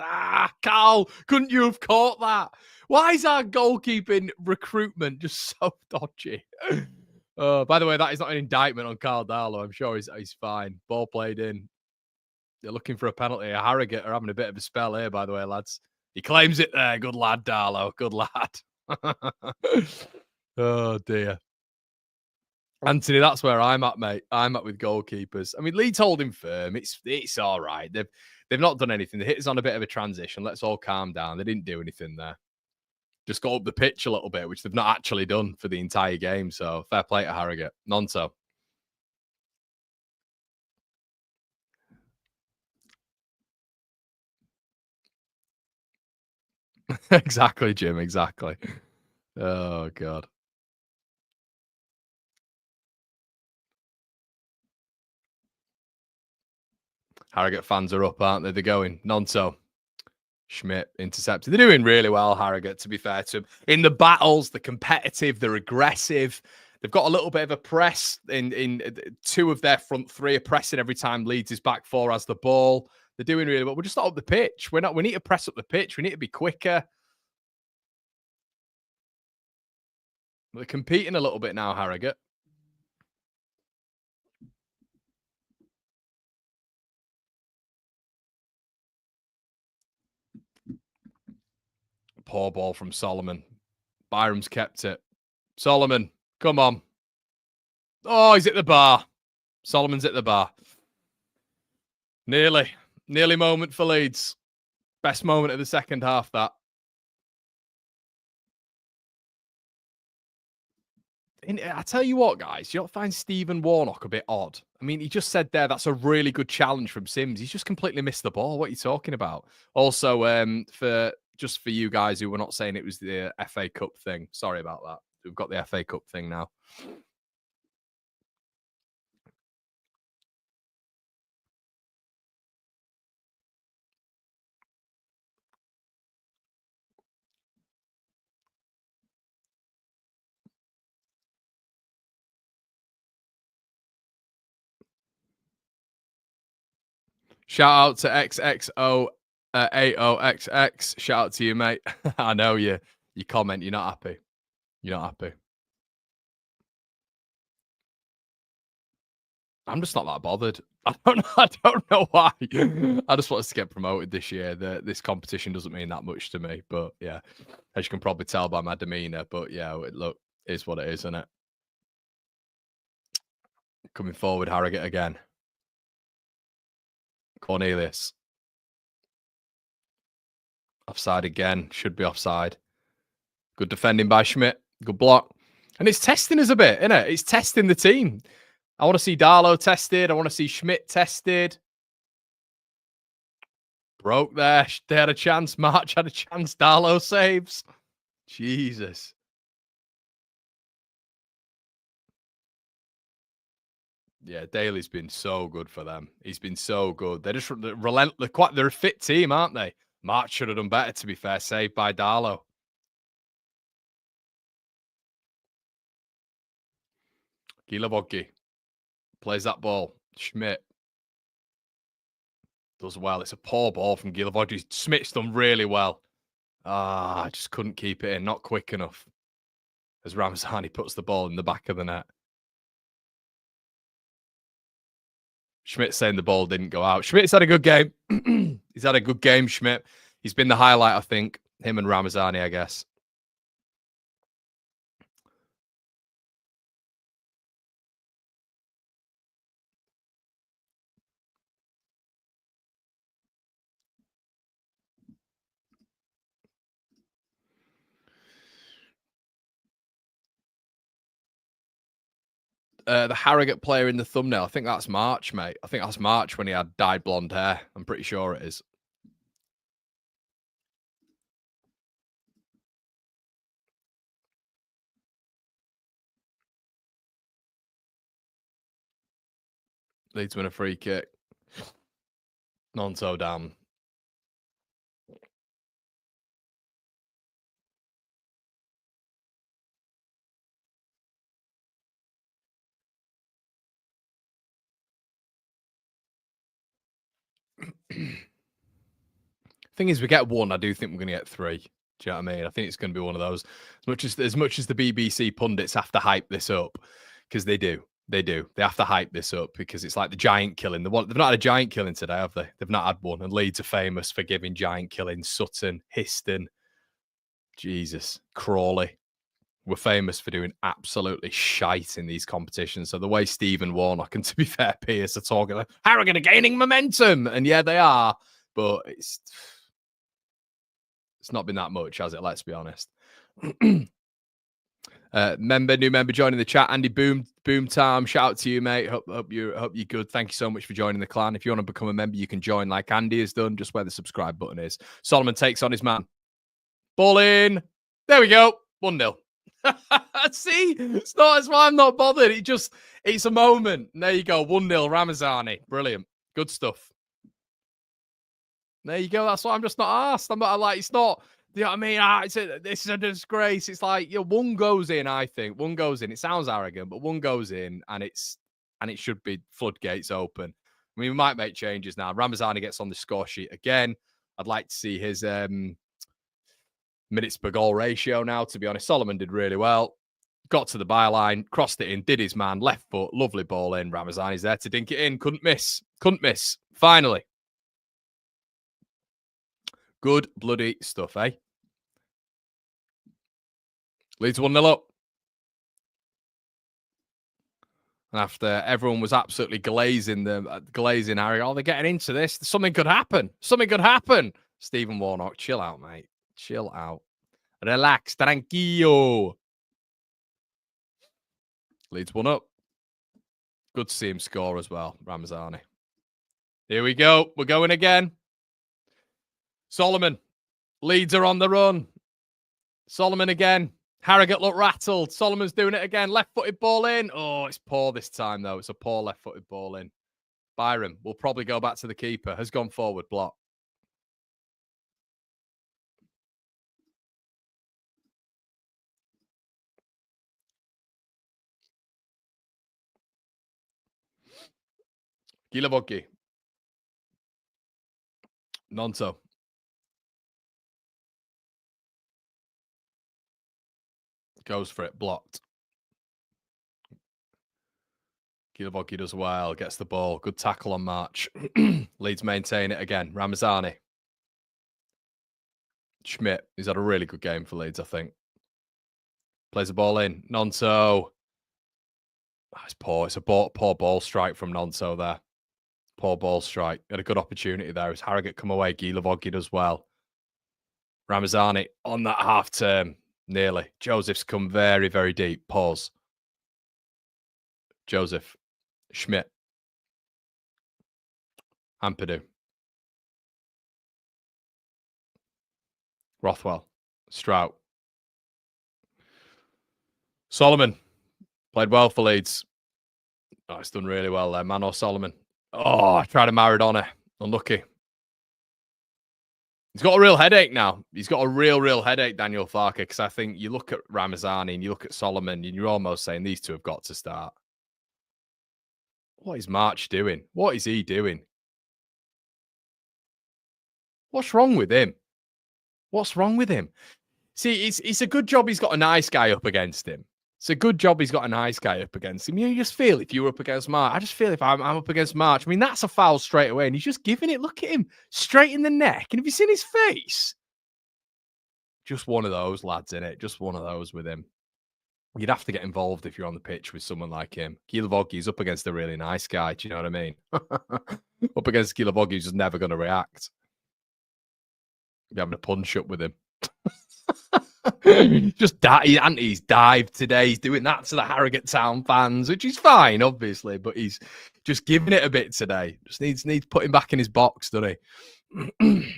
Carl, couldn't you have caught that? Why is our goalkeeping recruitment just so dodgy? Oh, by the way, that is not an indictment on Carl Darlow. I'm sure he's fine. Ball played in. They're looking for a penalty. Harrogate are having a bit of a spell here, by the way, lads. He claims it there. Good lad, Darlow. Good lad. Oh, dear. Anthony, that's where I'm at, mate. I'm at with goalkeepers. I mean, Leeds holding firm. It's all right. They've not done anything. The hit is on a bit of a transition. Let's all calm down. They didn't do anything there. Just got up the pitch a little bit, which they've not actually done for the entire game. So fair play to Harrogate. Nonso. Exactly, Jim. Exactly. Oh, God. Harrogate fans are up, aren't they? They're going. Nonso. Schmidt intercepted. They're doing really well, Harrogate, to be fair to them. In the battles, they're competitive, they're aggressive. They've got a little bit of a press in two of their front three are pressing every time Leeds is back four has the ball. They're doing really well. We're just not up the pitch. We need to press up the pitch. We need to be quicker. They're competing a little bit now, Harrogate. Poor ball from Solomon. Byram's kept it. Solomon, come on. Oh, he's at the bar. Solomon's at the bar. Nearly moment for Leeds. Best moment of the second half, that. I tell you what, guys, you don't find Stephen Warnock a bit odd? I mean, he just said there that's a really good challenge from Sims. He's just completely missed the ball. What are you talking about? Also, for you guys who were not saying it was the FA Cup thing, sorry about that. We've got the FA Cup thing now. Shout out to XXO AOXX. Shout out to you, mate. I know you comment. You're not happy. You're not happy. I'm just not that bothered. I don't know why. I just want us to get promoted this year. This competition doesn't mean that much to me. But yeah, as you can probably tell by my demeanour. But yeah, look, is what it is, isn't it? Coming forward, Harrogate again. Cornelius. Offside again. Should be offside. Good defending by Schmidt. Good block. And it's testing us a bit, isn't it? It's testing the team. I want to see Darlow tested. I want to see Schmidt tested. Broke there. They had a chance. March had a chance. Darlow saves. Jesus. Yeah, Daly's been so good for them. He's been so good. They're just relentless. They're a fit team, aren't they? March should have done better, to be fair. Saved by Darlow. Gilavoggi plays that ball. Schmidt does well. It's a poor ball from Gilavoggi. Schmidt's done really well. I just couldn't keep it in. Not quick enough. As Ramazani puts the ball in the back of the net. Schmidt saying the ball didn't go out. Schmidt's had a good game. He's had a good game, Schmidt. He's been the highlight, I think. Him and Ramazani, I guess. The Harrogate player in the thumbnail, I think that's March, mate. I think that's March when he had dyed blonde hair. I'm pretty sure it is. Leeds win a free kick. Nonso down. Thing is, we get one. I do think we're going to get three. Do you know what I mean? I think it's going to be one of those. As much as the BBC pundits have to hype this up, because they do. They do. They have to hype this up because it's like the giant killing. They've not had a giant killing today, have they? They've not had one. And Leeds are famous for giving giant killings. Sutton, Histon, Jesus, Crawley. We're famous for doing absolutely shite in these competitions. So the way Stephen Warnock and, to be fair, Pierce are talking like, Harrogate are gaining momentum. And yeah, they are. But it's not been that much, has it? Let's be honest. New member joining the chat. Andy Boom Time. Shout out to you, mate. Hope you're good. Thank you so much for joining the clan. If you want to become a member, you can join like Andy has done, just where the subscribe button is. Solomon takes on his man. Ball in. There we go. 1-0. See, it's not. That's why I'm not bothered. It's a moment. And there you go. 1-0. Ramazani. Brilliant. Good stuff. There you go. That's why I'm just not asked. I'm not like, it's not, you know what I mean? This is a disgrace. It's like, one goes in, I think. One goes in. It sounds arrogant, but one goes in and it should be floodgates open. I mean, we might make changes now. Ramazani gets on the score sheet again. I'd like to see his minutes per goal ratio now, to be honest. Solomon did really well. Got to the byline, crossed it in, did his man, left foot, lovely ball in. Ramazani's there to dink it in. Couldn't miss. Finally. Good bloody stuff, eh? Leeds 1-0 up. And after everyone was absolutely glazing Harry, they're getting into this. Something could happen. Stephen Warnock, chill out, mate. Chill out. Relax, tranquillo. Leeds 1 up. Good to see him score as well, Ramazani. Here we go. We're going again. Solomon. Leeds are on the run. Solomon again. Harrogate look rattled. Solomon's doing it again. Left-footed ball in. Oh, it's poor this time, though. It's a poor left-footed ball in. Byram will probably go back to the keeper. Has gone forward. Block. Gilavoggi. Nonto. Goes for it. Blocked. Gilavoggi does well. Gets the ball. Good tackle on March. Leeds maintain it again. Ramazani. Schmidt. He's had a really good game for Leeds, I think. Plays the ball in. Nonto. Oh, it's poor. It's a poor ball strike from Nonto there. Poor ball strike. Had a good opportunity there as Harrogate come away. Gilavoggi does well. Ramazani on that half term. Nearly. Joseph's come very, very deep. Pause. Joseph. Schmidt. Ampadu. Rothwell. Strout. Solomon. Played well for Leeds. Oh, it's done really well there. Manor Solomon. Oh, I tried to Maradona. Unlucky. He's got a real headache now. He's got a real headache, Daniel Farker, because I think you look at Ramazani and you look at Solomon and you're almost saying these two have got to start. What is March doing? What is he doing? What's wrong with him? What's wrong with him? See, it's a good job he's got a nice guy up against him. It's a good job he's got a nice guy up against him. You just feel if you were up against March. I just feel if I'm up against March. I mean, that's a foul straight away. And he's just giving it. Look at him. Straight in the neck. And have you seen his face? Just one of those lads, innit? Just one of those with him. You'd have to get involved if you're on the pitch with someone like him. Gilavoggi's up against a really nice guy. Do you know what I mean? Up against Gilavoggi, he's just never going to react. You're having a punch up with him. Just he's dived today. He's doing that to the Harrogate Town fans, which is fine, obviously, but he's just giving it a bit today. Just needs putting back in his box, doesn't he?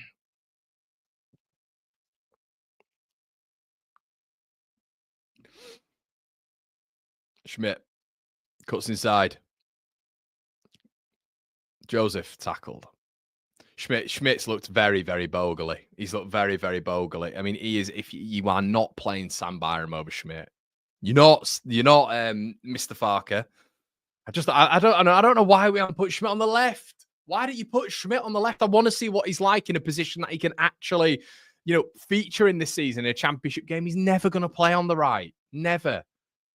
Schmidt cuts inside. Joseph tackled. Schmidt's looked very, very bogally. He's looked very, very bogally. I mean, he is. If you are not playing Sam Byram over Schmidt, you're not Mr. Farker. I don't know why we haven't put Schmidt on the left. Why don't you put Schmidt on the left? I want to see what he's like in a position that he can actually, feature in this season in a championship game. He's never going to play on the right. Never.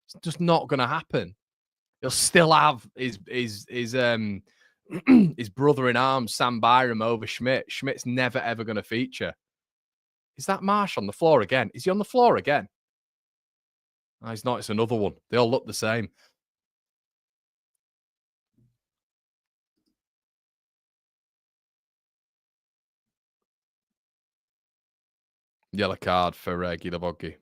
It's just not going to happen. He'll still have his his brother in arms, Sam Byram, over Schmidt. Schmidt's never ever going to feature. Is that Marsh on the floor again? Is he on the floor again? No, he's not. It's another one. They all look the same. Yellow card for Guilavoggi.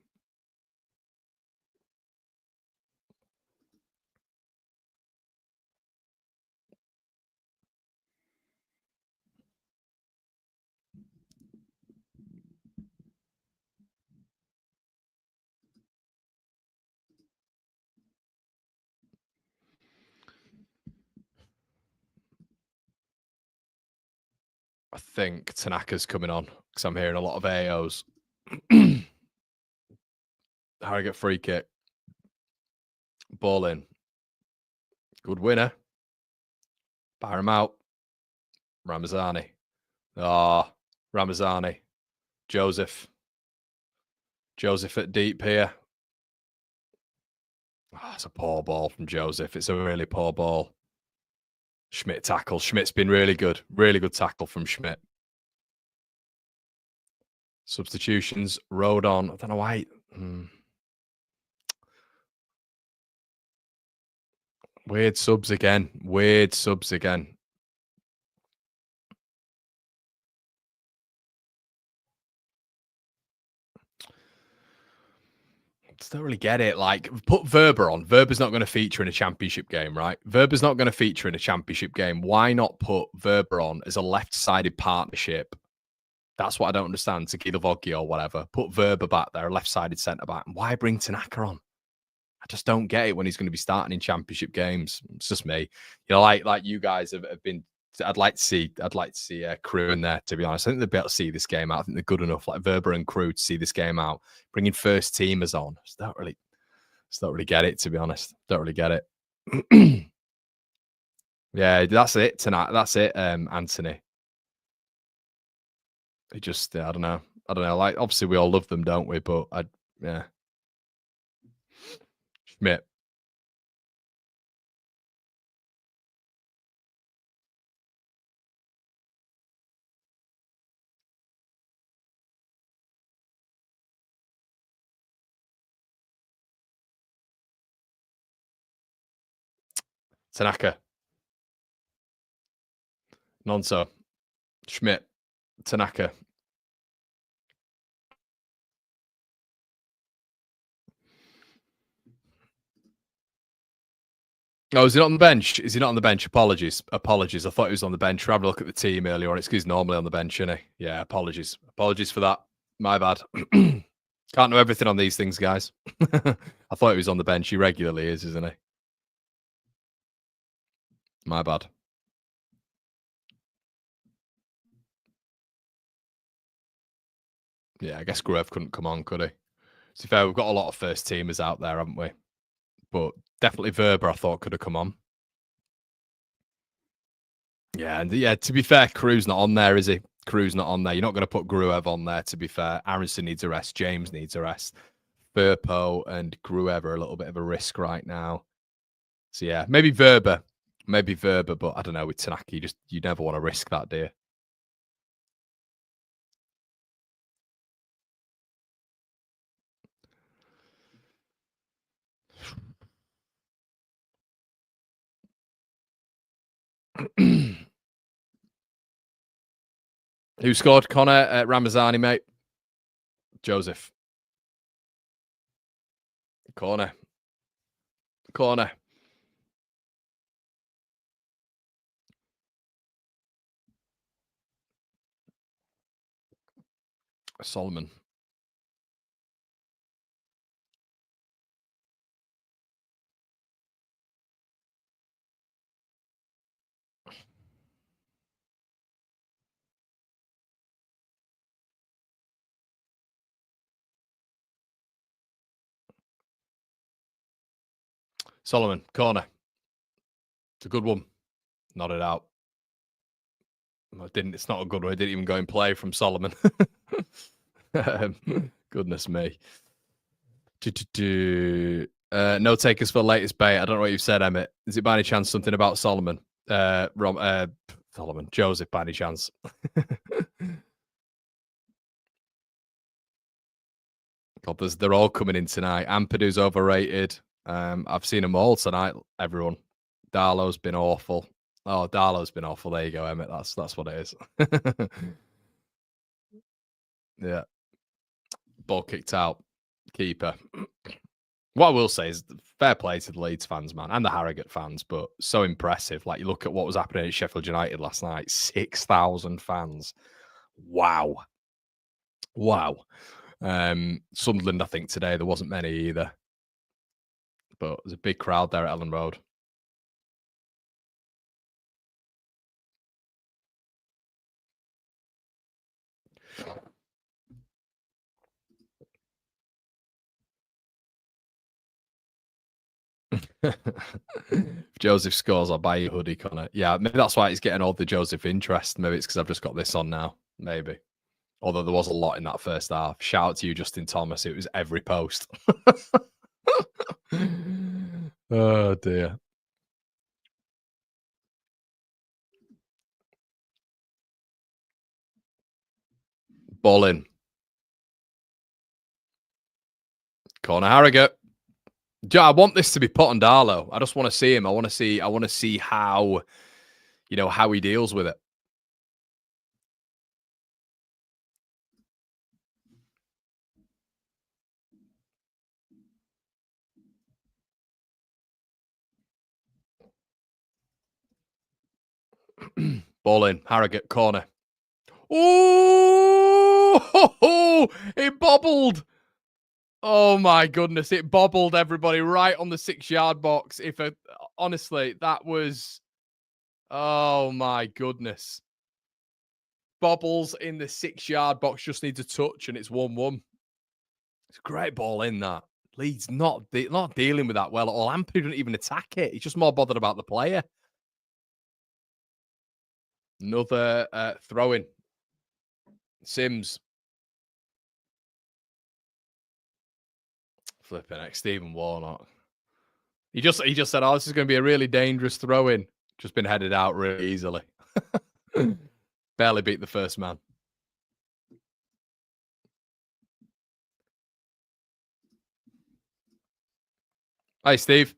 I think Tanaka's coming on because I'm hearing a lot of AOs. Harrogate free kick. Ball in. Good winner. Byram out. Ramazani. Ramazani. Joseph. Joseph at deep here. It's a poor ball from Joseph. It's a really poor ball. Schmidt tackle. Schmidt's been really good. Really good tackle from Schmidt. Substitutions. Rode on. I don't know why. Weird subs again. Weird subs again. Just don't really get it. Like, put Verba on. Verba's not going to feature in a championship game, right? Verba's not going to feature in a championship game. Why not put Verba on as a left-sided partnership? That's what I don't understand. To Guilavoggi or whatever. Put Verba back there, a left-sided centre-back. Why bring Tanaka on? I just don't get it when he's going to be starting in championship games. It's just me. You know, like you guys have been. I'd like to see Crew in there, to be honest. I think they'll be able to see this game out. I think they're good enough, like Verba and Crew, to see this game out. Bringing first teamers on. Just don't really get it, to be honest. Don't really get it. Yeah, that's it tonight. That's it, Anthony. It just, I don't know. Like, obviously, we all love them, don't we? But yeah. Schmidt. Tanaka. Nonso. Schmidt. Tanaka. Oh, is he not on the bench? Is he not on the bench? Apologies. I thought he was on the bench. We're having a look at the team earlier on. It's because he's normally on the bench, isn't he? Yeah, apologies. Apologies for that. My bad. Can't know everything on these things, guys. I thought he was on the bench. He regularly is, isn't he? My bad. Yeah, I guess Grove couldn't come on, could he? To be fair, we've got a lot of first teamers out there, haven't we? But definitely Verba, I thought, could have come on. Yeah, and yeah, to be fair, Crew's not on there, is he? Crew's not on there. You're not going to put Gruev on there, to be fair. Aronson needs a rest. James needs a rest. Burpo and Gruev are a little bit of a risk right now. So yeah, maybe Verba. But I don't know, with Tanaka, you never want to risk that, do you? Who scored? Connor Ramazani, mate. Joseph. Corner. Solomon. Solomon. Corner. It's a good one. Not it out. It's not a good one. It didn't even go in play from Solomon. Goodness me. No takers for the latest bait. I don't know what you've said, Emmett. Is it by any chance something about Solomon? Solomon. Joseph, by any chance? God, they're all coming in tonight. Ampadu's overrated. I've seen them all tonight, everyone. Darlow's been awful. Oh, Darlow's been awful. There you go, Emmett. That's what it is. Yeah. Ball kicked out. Keeper. What I will say is fair play to the Leeds fans, man, and the Harrogate fans, but so impressive. Like, you look at what was happening at Sheffield United last night, 6,000 fans. Wow. Wow. Sunderland, I think, today, there wasn't many either. But there's a big crowd there at Ellen Road. If Joseph scores, I'll buy you a hoodie, Connor. Yeah, maybe that's why it's getting all the Joseph interest. Maybe it's because I've just got this on now. Maybe. Although there was a lot in that first half. Shout out to you, Justin Thomas. It was every post. Oh, dear. Ball in. Corner Harrogate. Yeah, I want this to be put on Darlow. I just want to see him. I want to see how, how he deals with it. Ball in. Harrogate corner. Oh, it bobbled. Oh my goodness, it bobbled everybody right on the 6-yard box. Honestly, that was, oh my goodness. Bobbles in the 6-yard box, just needs a touch and it's 1-1. It's a great ball in that. Leeds not dealing with that well at all. Ampadu didn't even attack it. He's just more bothered about the player. Another throw-in. Sims. Flipping heck, Stephen Warnock. He just said, "Oh, this is going to be a really dangerous throw-in." Just been headed out really easily. Barely beat the first man. Hi, Steve.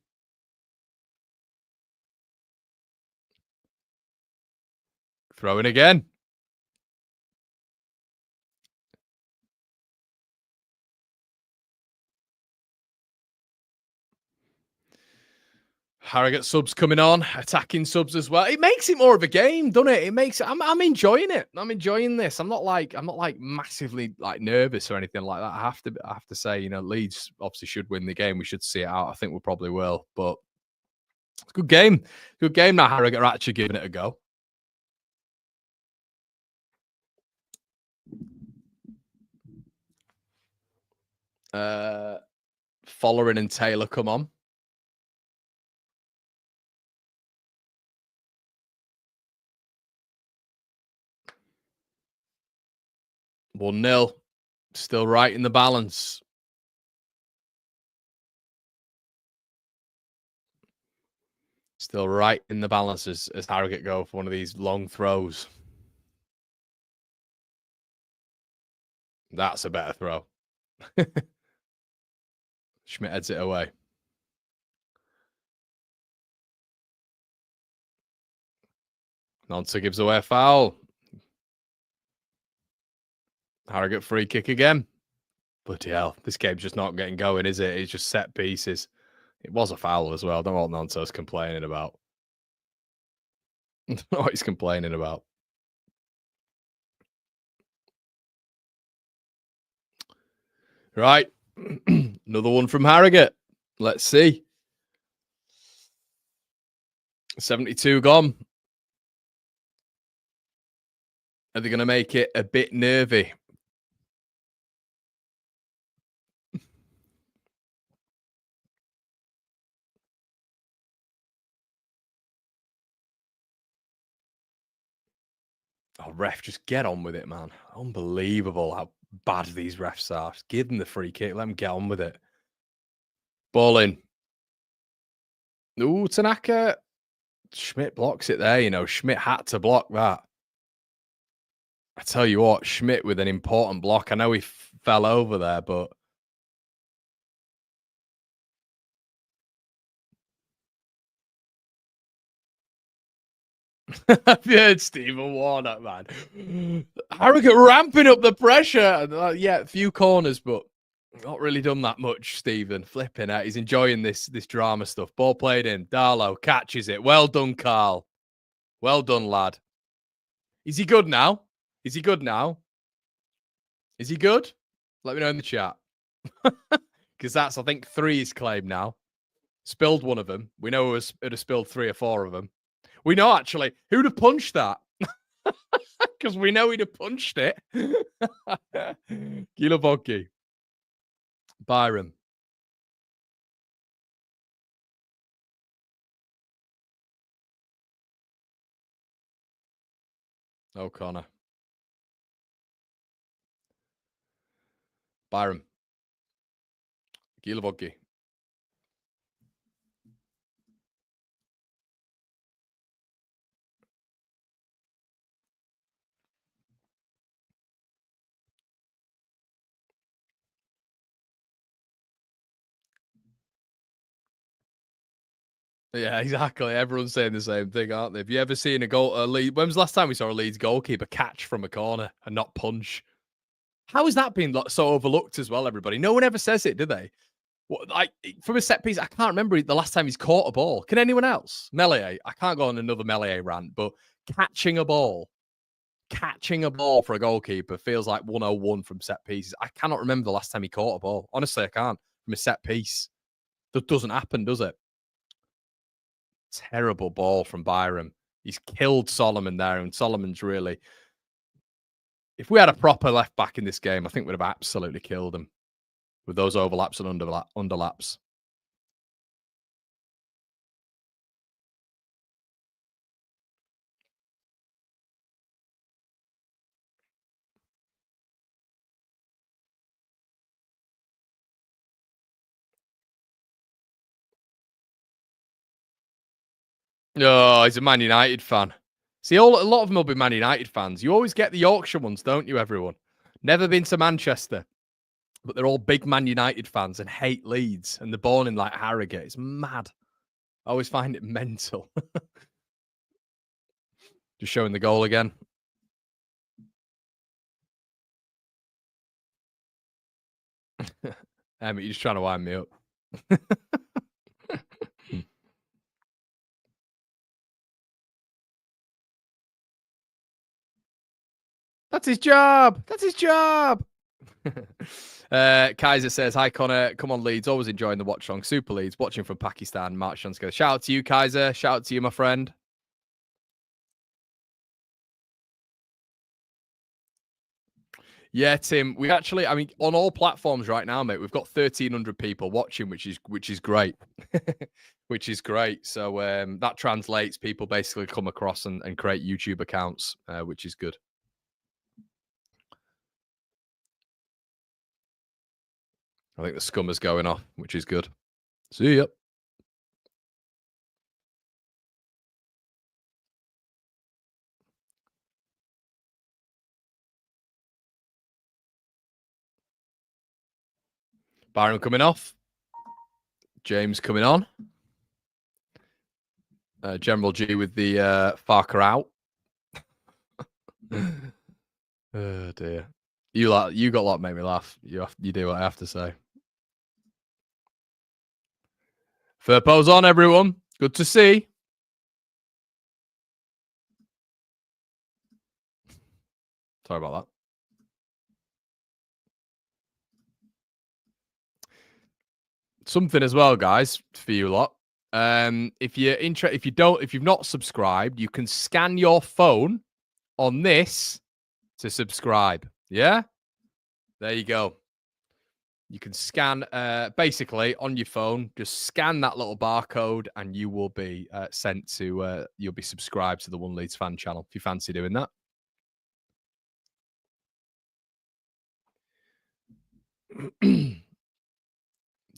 Throwing again. Harrogate subs coming on, attacking subs as well. It makes it more of a game, doesn't it? It makes it. I'm enjoying it. I'm enjoying this. I'm not like massively like nervous or anything like that. I have to say, Leeds obviously should win the game. We should see it out. I think we probably will. But it's a good game. Good game now. Harrogate are actually giving it a go. Following and Taylor come on. Well, 1-0. Still right in the balance. Still right in the balance as Harrogate go for one of these long throws. That's a better throw. Schmidt heads it away. Nonsa gives away a foul. Harrogate free kick again. Bloody hell. This game's just not getting going, is it? It's just set pieces. It was a foul as well. I don't know what Nonsa's complaining about. I don't know what he's complaining about. Right. Another one from Harrogate. Let's see. 72 gone. Are they going to make it a bit nervy? Oh, ref, just get on with it, man. Unbelievable how bad these refs are. Just give them the free kick. Let them get on with it. Ball in. Ooh, Tanaka. Schmidt blocks it there. You know, Schmidt had to block that. I tell you what, Schmidt with an important block. I know he fell over there, but I've heard Stephen Warnock, man. Harrogate ramping up the pressure. Yeah, a few corners, but not really done that much, Stephen. Flipping out. He's enjoying this drama stuff. Ball played in. Darlow catches it. Well done, Carl. Well done, lad. Is he good now? Is he good now? Is he good? Let me know in the chat. Because that's, I think, 3 is claimed now. Spilled one of them. We know it would have spilled 3 or 4 of them. We know, actually, who'd have punched that? Because we know he'd have punched it. Gilavogi. Byron. O'Connor. Byron. Gilavogi. Yeah, exactly. Everyone's saying the same thing, aren't they? Have you ever seen a Leeds? When was the last time we saw a Leeds goalkeeper catch from a corner and not punch? How has that been so overlooked as well, everybody? No one ever says it, do they? What, like, from a set piece, I can't remember the last time he's caught a ball. Can anyone else? Melee. I can't go on another Melee rant, but catching a ball for a goalkeeper feels like 101 from set pieces. I cannot remember the last time he caught a ball. Honestly, I can't. From a set piece. That doesn't happen, does it? Terrible ball from Byram. He's killed Solomon there, and Solomon's really... If we had a proper left back in this game, I think we'd have absolutely killed him with those overlaps and underlaps. Oh, he's a Man United fan. See, a lot of them will be Man United fans. You always get the Yorkshire ones, don't you, everyone? Never been to Manchester, but they're all big Man United fans and hate Leeds, and they're born in, like, Harrogate. It's mad. I always find it mental. Just showing the goal again. You're just trying to wind me up. That's his job. That's his job. Kaiser says, hi, Connor. Come on, Leeds. Always enjoying the watch along. Super Leeds. Watching from Pakistan. March on together. Shout out to you, Kaiser. Shout out to you, my friend. Yeah, Tim. We actually, I mean, on all platforms right now, mate, we've got 1,300 people watching, which is great. Which is great. So that translates. People basically come across and create YouTube accounts, which is good. I think the scummer's going off, which is good. See ya. Byron coming off. James coming on. General G with the Farker out. Oh dear. You got a lot to make me laugh. You do what I have to say. Furpo's on, everyone. Good to see. Sorry about that. Something as well, guys, for you lot. If you've not subscribed, you can scan your phone on this to subscribe. Yeah? There you go. You can scan basically on your phone, just scan that little barcode and you will be sent to you'll be subscribed to the One Leeds fan channel if you fancy doing that.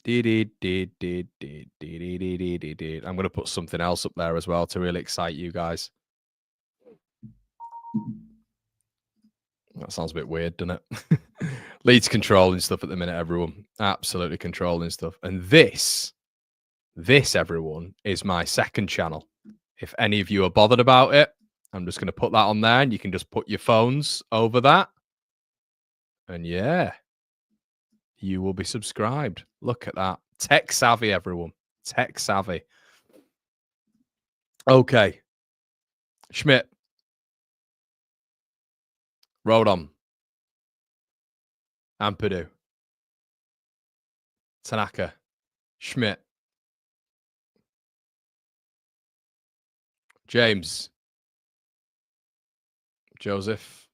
I'm going to put something else up there as well to really excite you guys. That sounds a bit weird, doesn't it? Leeds controlling stuff at the minute, everyone. Absolutely controlling stuff. And this, everyone, is my second channel. If any of you are bothered about it, I'm just going to put that on there and you can just put your phones over that. And yeah, you will be subscribed. Look at that. Tech savvy, everyone. Tech savvy. Okay. Schmidt. Rodon. Ampadu. Tanaka. Schmidt. James. Joseph.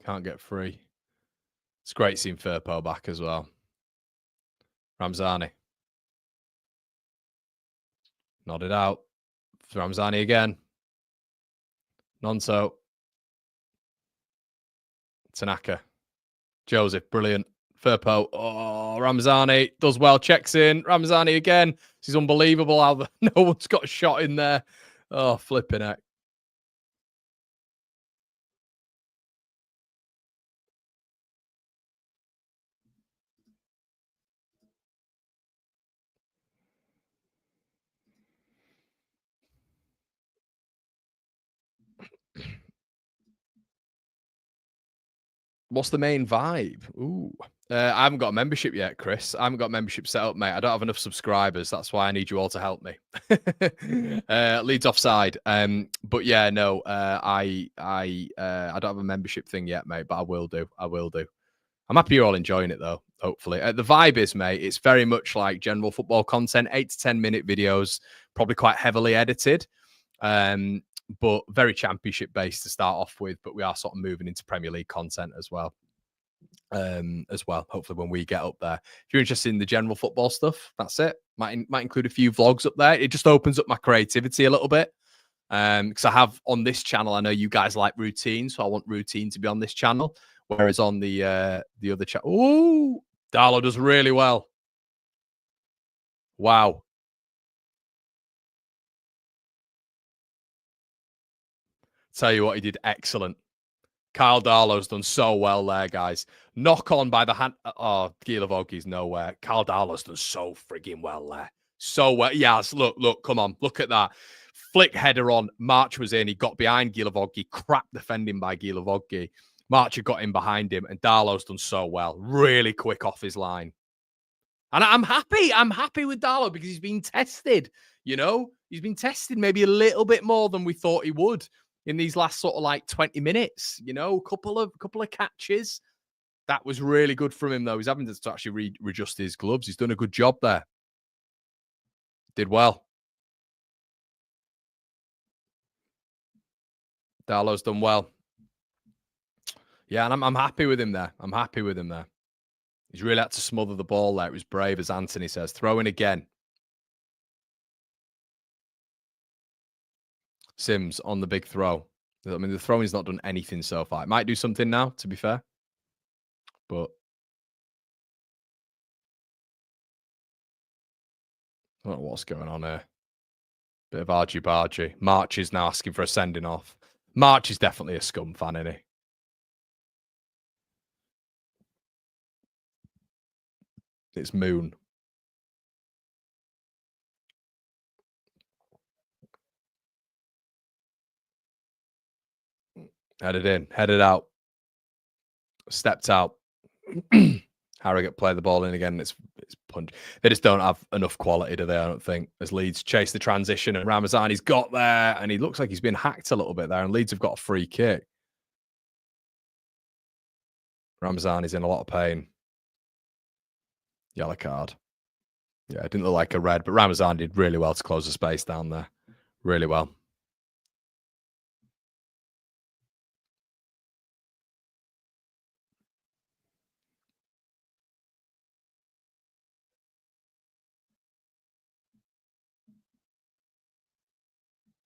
Can't get free. It's great seeing Firpo back as well. Ramzani. Nodded out. Ramzani again. Nonso. Tanaka. Joseph, brilliant. Firpo. Oh, Ramzani does well. Checks in. Ramzani again. This is unbelievable how no one's got a shot in there. Oh, flipping heck. What's the main vibe? Ooh. I haven't got a membership yet, Chris. I haven't got a membership set up, mate. I don't have enough subscribers. That's why I need you all to help me. Leeds offside. But yeah, no, I don't have a membership thing yet, mate, but I will do. I will do. I'm happy you're all enjoying it, though, hopefully. The vibe is, mate, it's very much like general football content, 8 to 10 minute videos, probably quite heavily edited. But very championship based to start off with, but we are sort of moving into Premier League content as well. Hopefully when we get up there. If you're interested in the general football stuff, that's it. Might include a few vlogs up there. It just opens up my creativity a little bit. Because I have on this channel, I know you guys like routine, so I want routine to be on this channel. Whereas on the other channel, ooh, Darlow does really well. Wow. Tell you what, he did excellent. Kyle Darlow's done so well there, guys. Knock on by the hand. Oh, Gilovogi's nowhere. Kyle Darlow's done so frigging well there. So well. Yes, look, come on. Look at that. Flick header on. March was in. He got behind Gilovogi. Crap defending by Gilovogi. March had got in behind him, and Darlow's done so well. Really quick off his line. And I'm happy. I'm happy with Darlow because he's been tested. You know, he's been tested maybe a little bit more than we thought he would in these last sort of like 20 minutes. You know, couple of catches. That was really good from him, though. He's having to actually readjust his gloves. He's done a good job there. Did well. Darlow's done well. Yeah, and I'm happy with him there. I'm happy with him there. He's really had to smother the ball there. It was brave, as Anthony says. Throw in again. Sims on the big throw. I mean, the throwing's not done anything so far. It might do something now, to be fair. But I don't know what's going on here. Bit of argy-bargy. March is now asking for a sending off. March is definitely a scum fan, isn't he? It's Moon. Headed in, headed out, stepped out. Harrogate play the ball in again. It's punch. They just don't have enough quality, do they? I don't think. As Leeds chase the transition, and Ramazani's got there, and he looks like he's been hacked a little bit there. And Leeds have got a free kick. Ramazani's in a lot of pain. Yellow card. Yeah, it didn't look like a red, but Ramazani did really well to close the space down there. Really well.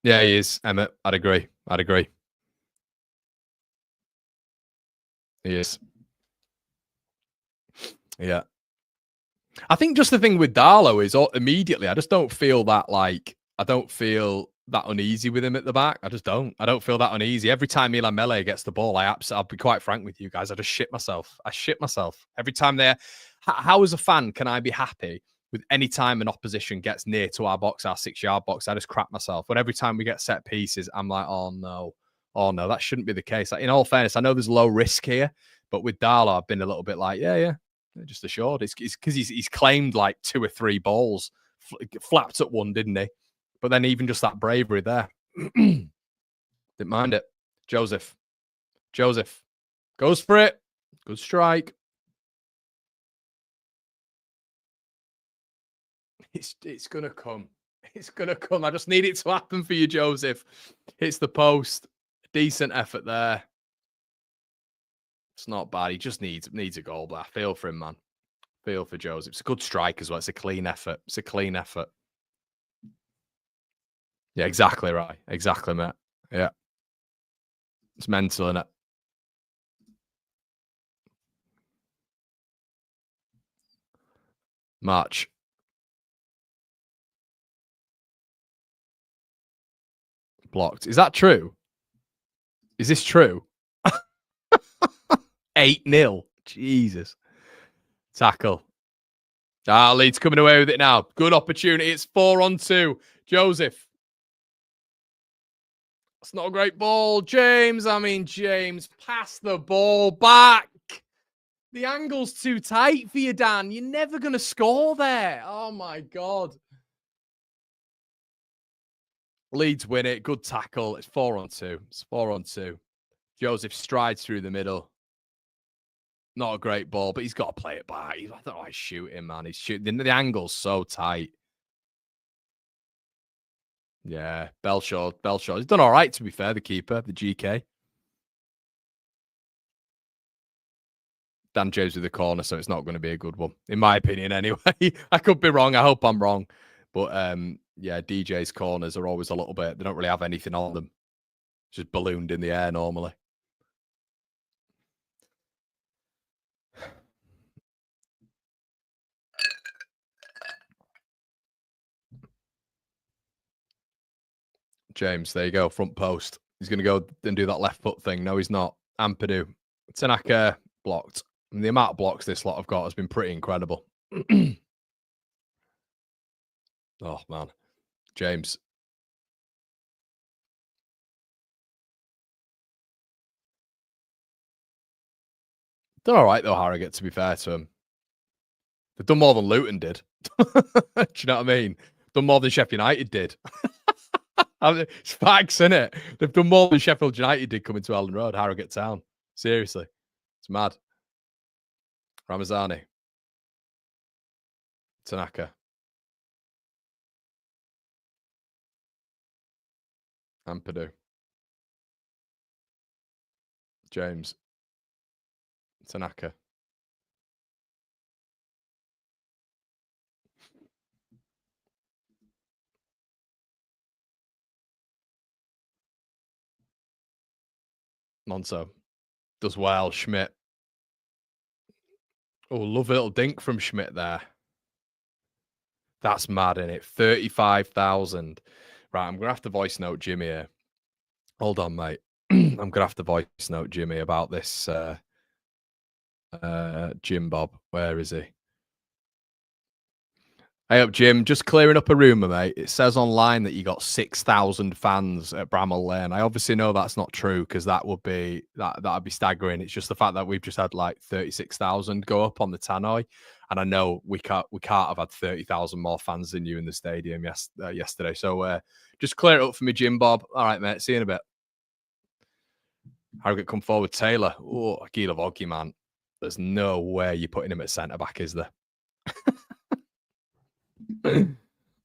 Yeah, he is, Emmett. I'd agree. He is. Yeah. I think just the thing with Darlow is immediately, I just don't feel that uneasy with him at the back. I just don't. I don't feel that uneasy. Every time Milan Mele gets the ball, I'll be quite frank with you guys. I just shit myself. I shit myself every time they're. How as a fan can I be happy with any time an opposition gets near to our box, our 6-yard box? I just crap myself. But every time we get set pieces, I'm like, oh no, that shouldn't be the case. Like, in all fairness, I know there's low risk here, but with Darlow, I've been a little bit like, yeah. Just assured. It's because he's claimed like 2 or 3 balls, flapped at one, didn't he? But then even just that bravery there, didn't mind it. Joseph goes for it. Good strike. It's gonna come. It's gonna come. I just need it to happen for you, Joseph. Hits the post. Decent effort there. It's not bad. He just needs a goal, but I feel for him, man. Feel for Joseph. It's a good strike as well. It's a clean effort. Yeah, exactly right. Exactly, mate. Yeah. It's mental, isn't it? March. Blocked. Is that true? Is this true? 8-0. Jesus. Tackle. Leeds coming away with it now. Good opportunity. It's 4-on-2. Joseph. That's not a great ball. James, pass the ball back. The angle's too tight for you, Dan. You're never going to score there. Oh, my God. Leeds win it. Good tackle. It's 4-on-2. Joseph strides through the middle. Not a great ball, but he's got to play it back. I don't know why he's shooting, man. He's shooting. The angle's so tight. Yeah, Belshaw. He's done all right, to be fair, the keeper, the GK. Dan James with the corner, so it's not going to be a good one, in my opinion, anyway. I could be wrong. I hope I'm wrong. But, yeah, DJ's corners are always a little bit, they don't really have anything on them. Just ballooned in the air normally. James, there you go, front post. He's going to go and do that left foot thing. No, he's not. Ampadu. Tanaka blocked. And the amount of blocks this lot have got has been pretty incredible. Oh, man. James. Done all right, though, Harrogate, to be fair to him. They've done more than Luton did. Do you know what I mean? Done more than Sheffield United did. It's facts, isn't it? They've done more than Sheffield United did coming to Ellen Road, Harrogate Town. Seriously. It's mad. Ramazani. Tanaka. Ampadu. James. Tanaka. Monso. Does well. Schmidt. Oh, love a little dink from Schmidt there. That's mad, isn't it? 35,000. Right, I'm going to have to voice note Jimmy here. Hold on, mate. I'm going to have to voice note Jimmy about this Jim Bob. Where is he? Hey up, Jim. Just clearing up a rumour, mate. It says online that you got 6,000 fans at Bramall Lane. I obviously know that's not true because that'd be staggering. It's just the fact that we've just had like 36,000 go up on the tannoy, and I know we can't have had 30,000 more fans than you in the stadium yesterday. So just clear it up for me, Jim Bob. All right, mate. See you in a bit. Harrogate come forward. Taylor. Oh, Gila Voggy, man. There's no way you're putting him at centre back, is there?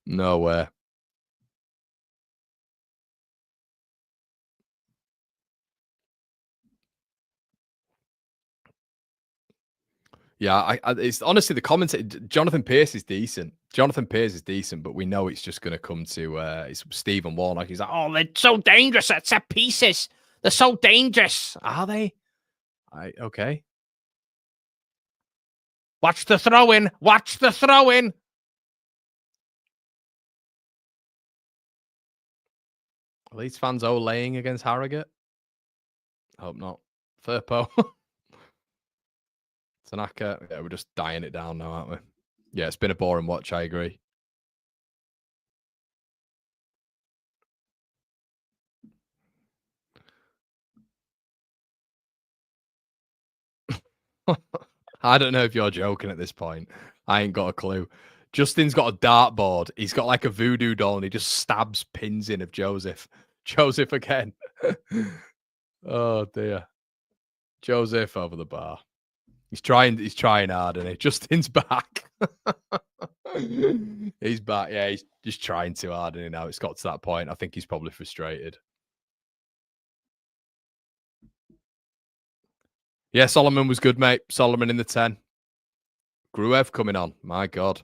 No way. Yeah, it's honestly the commentator. Jonathan Pearce is decent. But we know it's just going to come to it's Stephen Warnock. He's like, oh, they're so dangerous at set pieces. They're so dangerous. Are they? Okay. Watch the throw-in. Watch the throw-in. Leeds fans laying against Harrogate? Hope not. Firpo. Tanaka. Yeah, we're just dying it down now, aren't we? Yeah, it's been a boring watch, I agree. I don't know if you're joking at this point. I ain't got a clue. Justin's got a dartboard. He's got like a voodoo doll and he just stabs pins in of Joseph. Joseph again. Oh dear. Joseph over the bar. He's trying hard, and Justin's back. He's back. Yeah, he's just trying too hard, and now it's got to that point. I think he's probably frustrated. Yeah, Solomon was good, mate. Solomon in the 10. Gruev coming on. My God.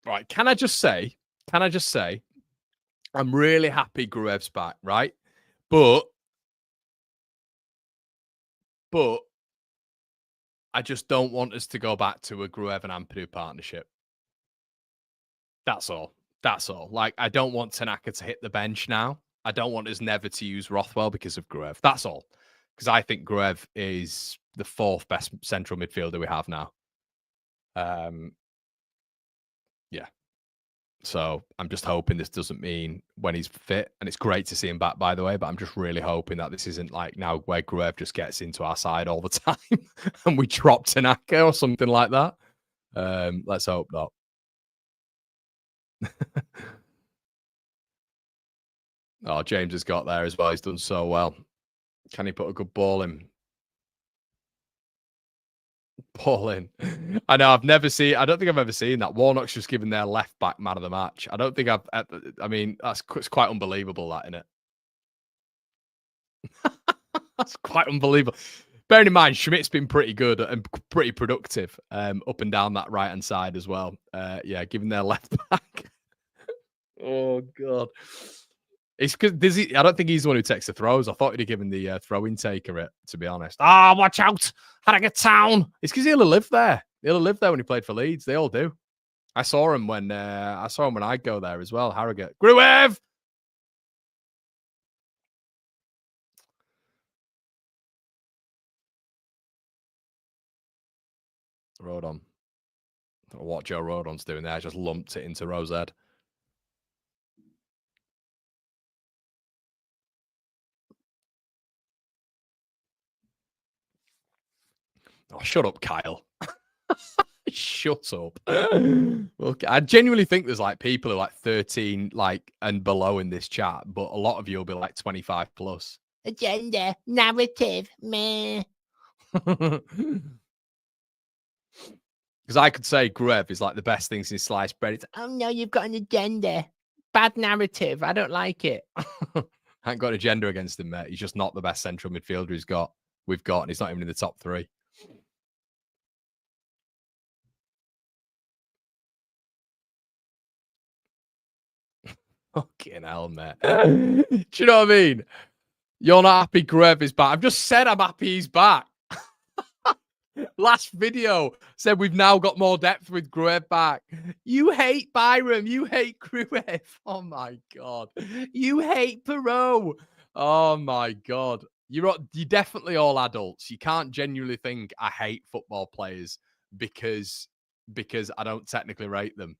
Right. Can I just say, I'm really happy Gruev's back, right? But I just don't want us to go back to a Gruev and Ampadu partnership. That's all. That's all. Like, I don't want Tanaka to hit the bench now. I don't want us never to use Rothwell because of Gruev. That's all. Because I think Gruev is the 4th best central midfielder we have now. Yeah. So I'm just hoping this doesn't mean when he's fit, and it's great to see him back, by the way, but I'm just really hoping that this isn't like now where Gruev just gets into our side all the time and we drop Tanaka or something like that. Let's hope not. Oh, James has got there as well. He's done so well. Can he put a good ball in? Ball in. I know. I don't think I've ever seen that. Warnock's just given their left back man of the match. I don't think I mean, it's quite unbelievable, that, isn't it? That's quite unbelievable. Bearing in mind, Schmidt's been pretty good and pretty productive up and down that right-hand side as well. Yeah, given their left back. Oh, God. It's because I don't think he's the one who takes the throws. I thought he'd have given the throw-in taker it, to be honest. Ah, watch out. Harrogate Town. It's because he'll have lived there. He'll have lived there when he played for Leeds. They all do. I saw him when I'd go there as well. Harrogate. Gruev! Rodon. I don't know what Joe Rodon's doing there. I just lumped it into Rose Ed. Oh, shut up, Kyle. Shut up. Okay, I genuinely think there's like people who are like 13 like and below in this chat, but a lot of you will be like 25 plus. Agenda, narrative, meh. Because I could say Gruev is like the best thing since sliced bread. It's, oh no, you've got an agenda. Bad narrative. I don't like it. I ain't got an agenda against him, mate. He's just not the best central midfielder we've got, and he's not even in the top 3. Fucking hell, mate. Do you know what I mean? You're not happy Gruev is back. I've just said I'm happy he's back. Last video said we've now got more depth with Gruev back. You hate Byram. You hate Gruev. Oh, my God. You hate Perot. Oh, my God. You're definitely all adults. You can't genuinely think I hate football players because I don't technically rate them.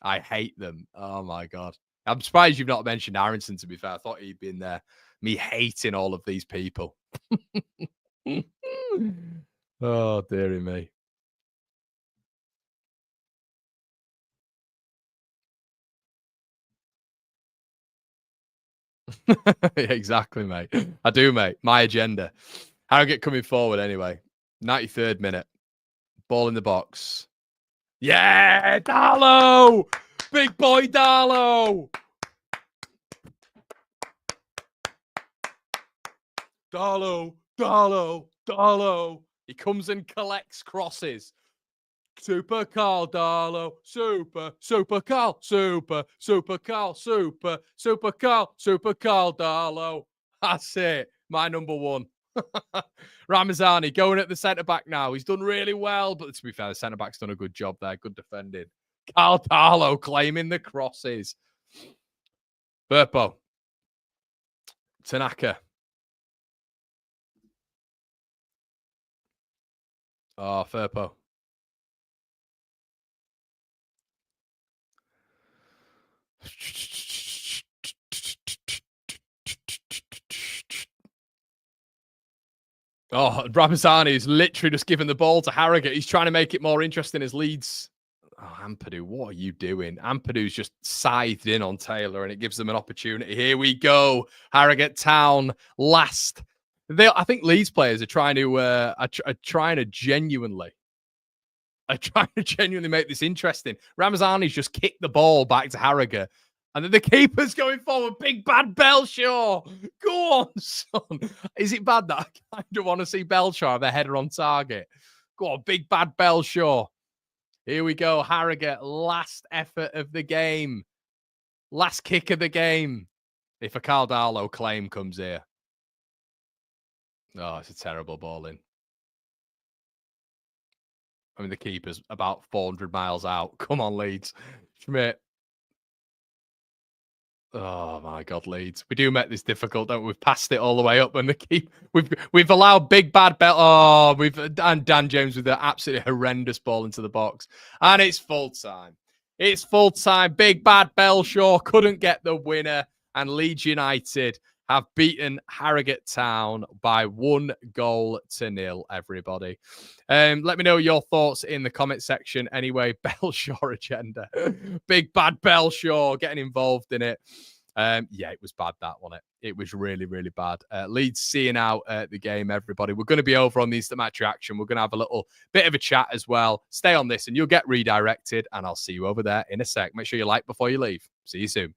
I hate them. Oh, my God. I'm surprised you've not mentioned Aronson, to be fair. I thought he'd been there. Me hating all of these people. Oh, dearie me. Exactly, mate. I do, mate. My agenda. Harrogate coming forward anyway. 93rd minute. Ball in the box. Yeah, Darlow! Big boy Darlow! Darlow, Darlow, Darlow. He comes and collects crosses. Super Carl Darlow, super Carl, super Carl, super Carl Darlow. That's it. My number one. Ramazani going at the centre back now. He's done really well, but to be fair, the centre back's done a good job there. Good defending. Carl Darlow claiming the crosses. Burpo. Tanaka. Oh, Firpo. Oh, Ramazani is literally just giving the ball to Harrogate. He's trying to make it more interesting as Leeds. Oh, Ampadu, what are you doing? Ampadu's just scythed in on Taylor and it gives them an opportunity. Here we go. Harrogate Town last. I think Leeds players are trying to genuinely make this interesting. Ramazani's just kicked the ball back to Harrogate. And then the keeper's going forward. Big bad Belshaw. Go on, son. Is it bad that I kind of want to see Belshaw have a header on target? Go on, big bad Belshaw. Here we go. Harrogate, last effort of the game. Last kick of the game. If a Carl Darlow claim comes here. Oh, it's a terrible ball in. I mean, the keeper's about 400 miles out. Come on, Leeds. Schmidt. Oh my God, Leeds! We do make this difficult, don't we? We've passed it all the way up, and we've allowed big bad bell. Oh, and Dan James with the absolutely horrendous ball into the box, and it's full time. It's full time. Big bad Belshaw couldn't get the winner, and Leeds United have beaten Harrogate Town by 1-0. Everybody, let me know your thoughts in the comment section. Anyway, Belshaw agenda, big bad Belshaw getting involved in it. Yeah, it was bad, that one. It was really, really bad. Leeds seeing out the game, everybody. We're going to be over on the instant match reaction. We're going to have a little bit of a chat as well. Stay on this and you'll get redirected, and I'll see you over there in a sec. Make sure you like before you leave. See you soon.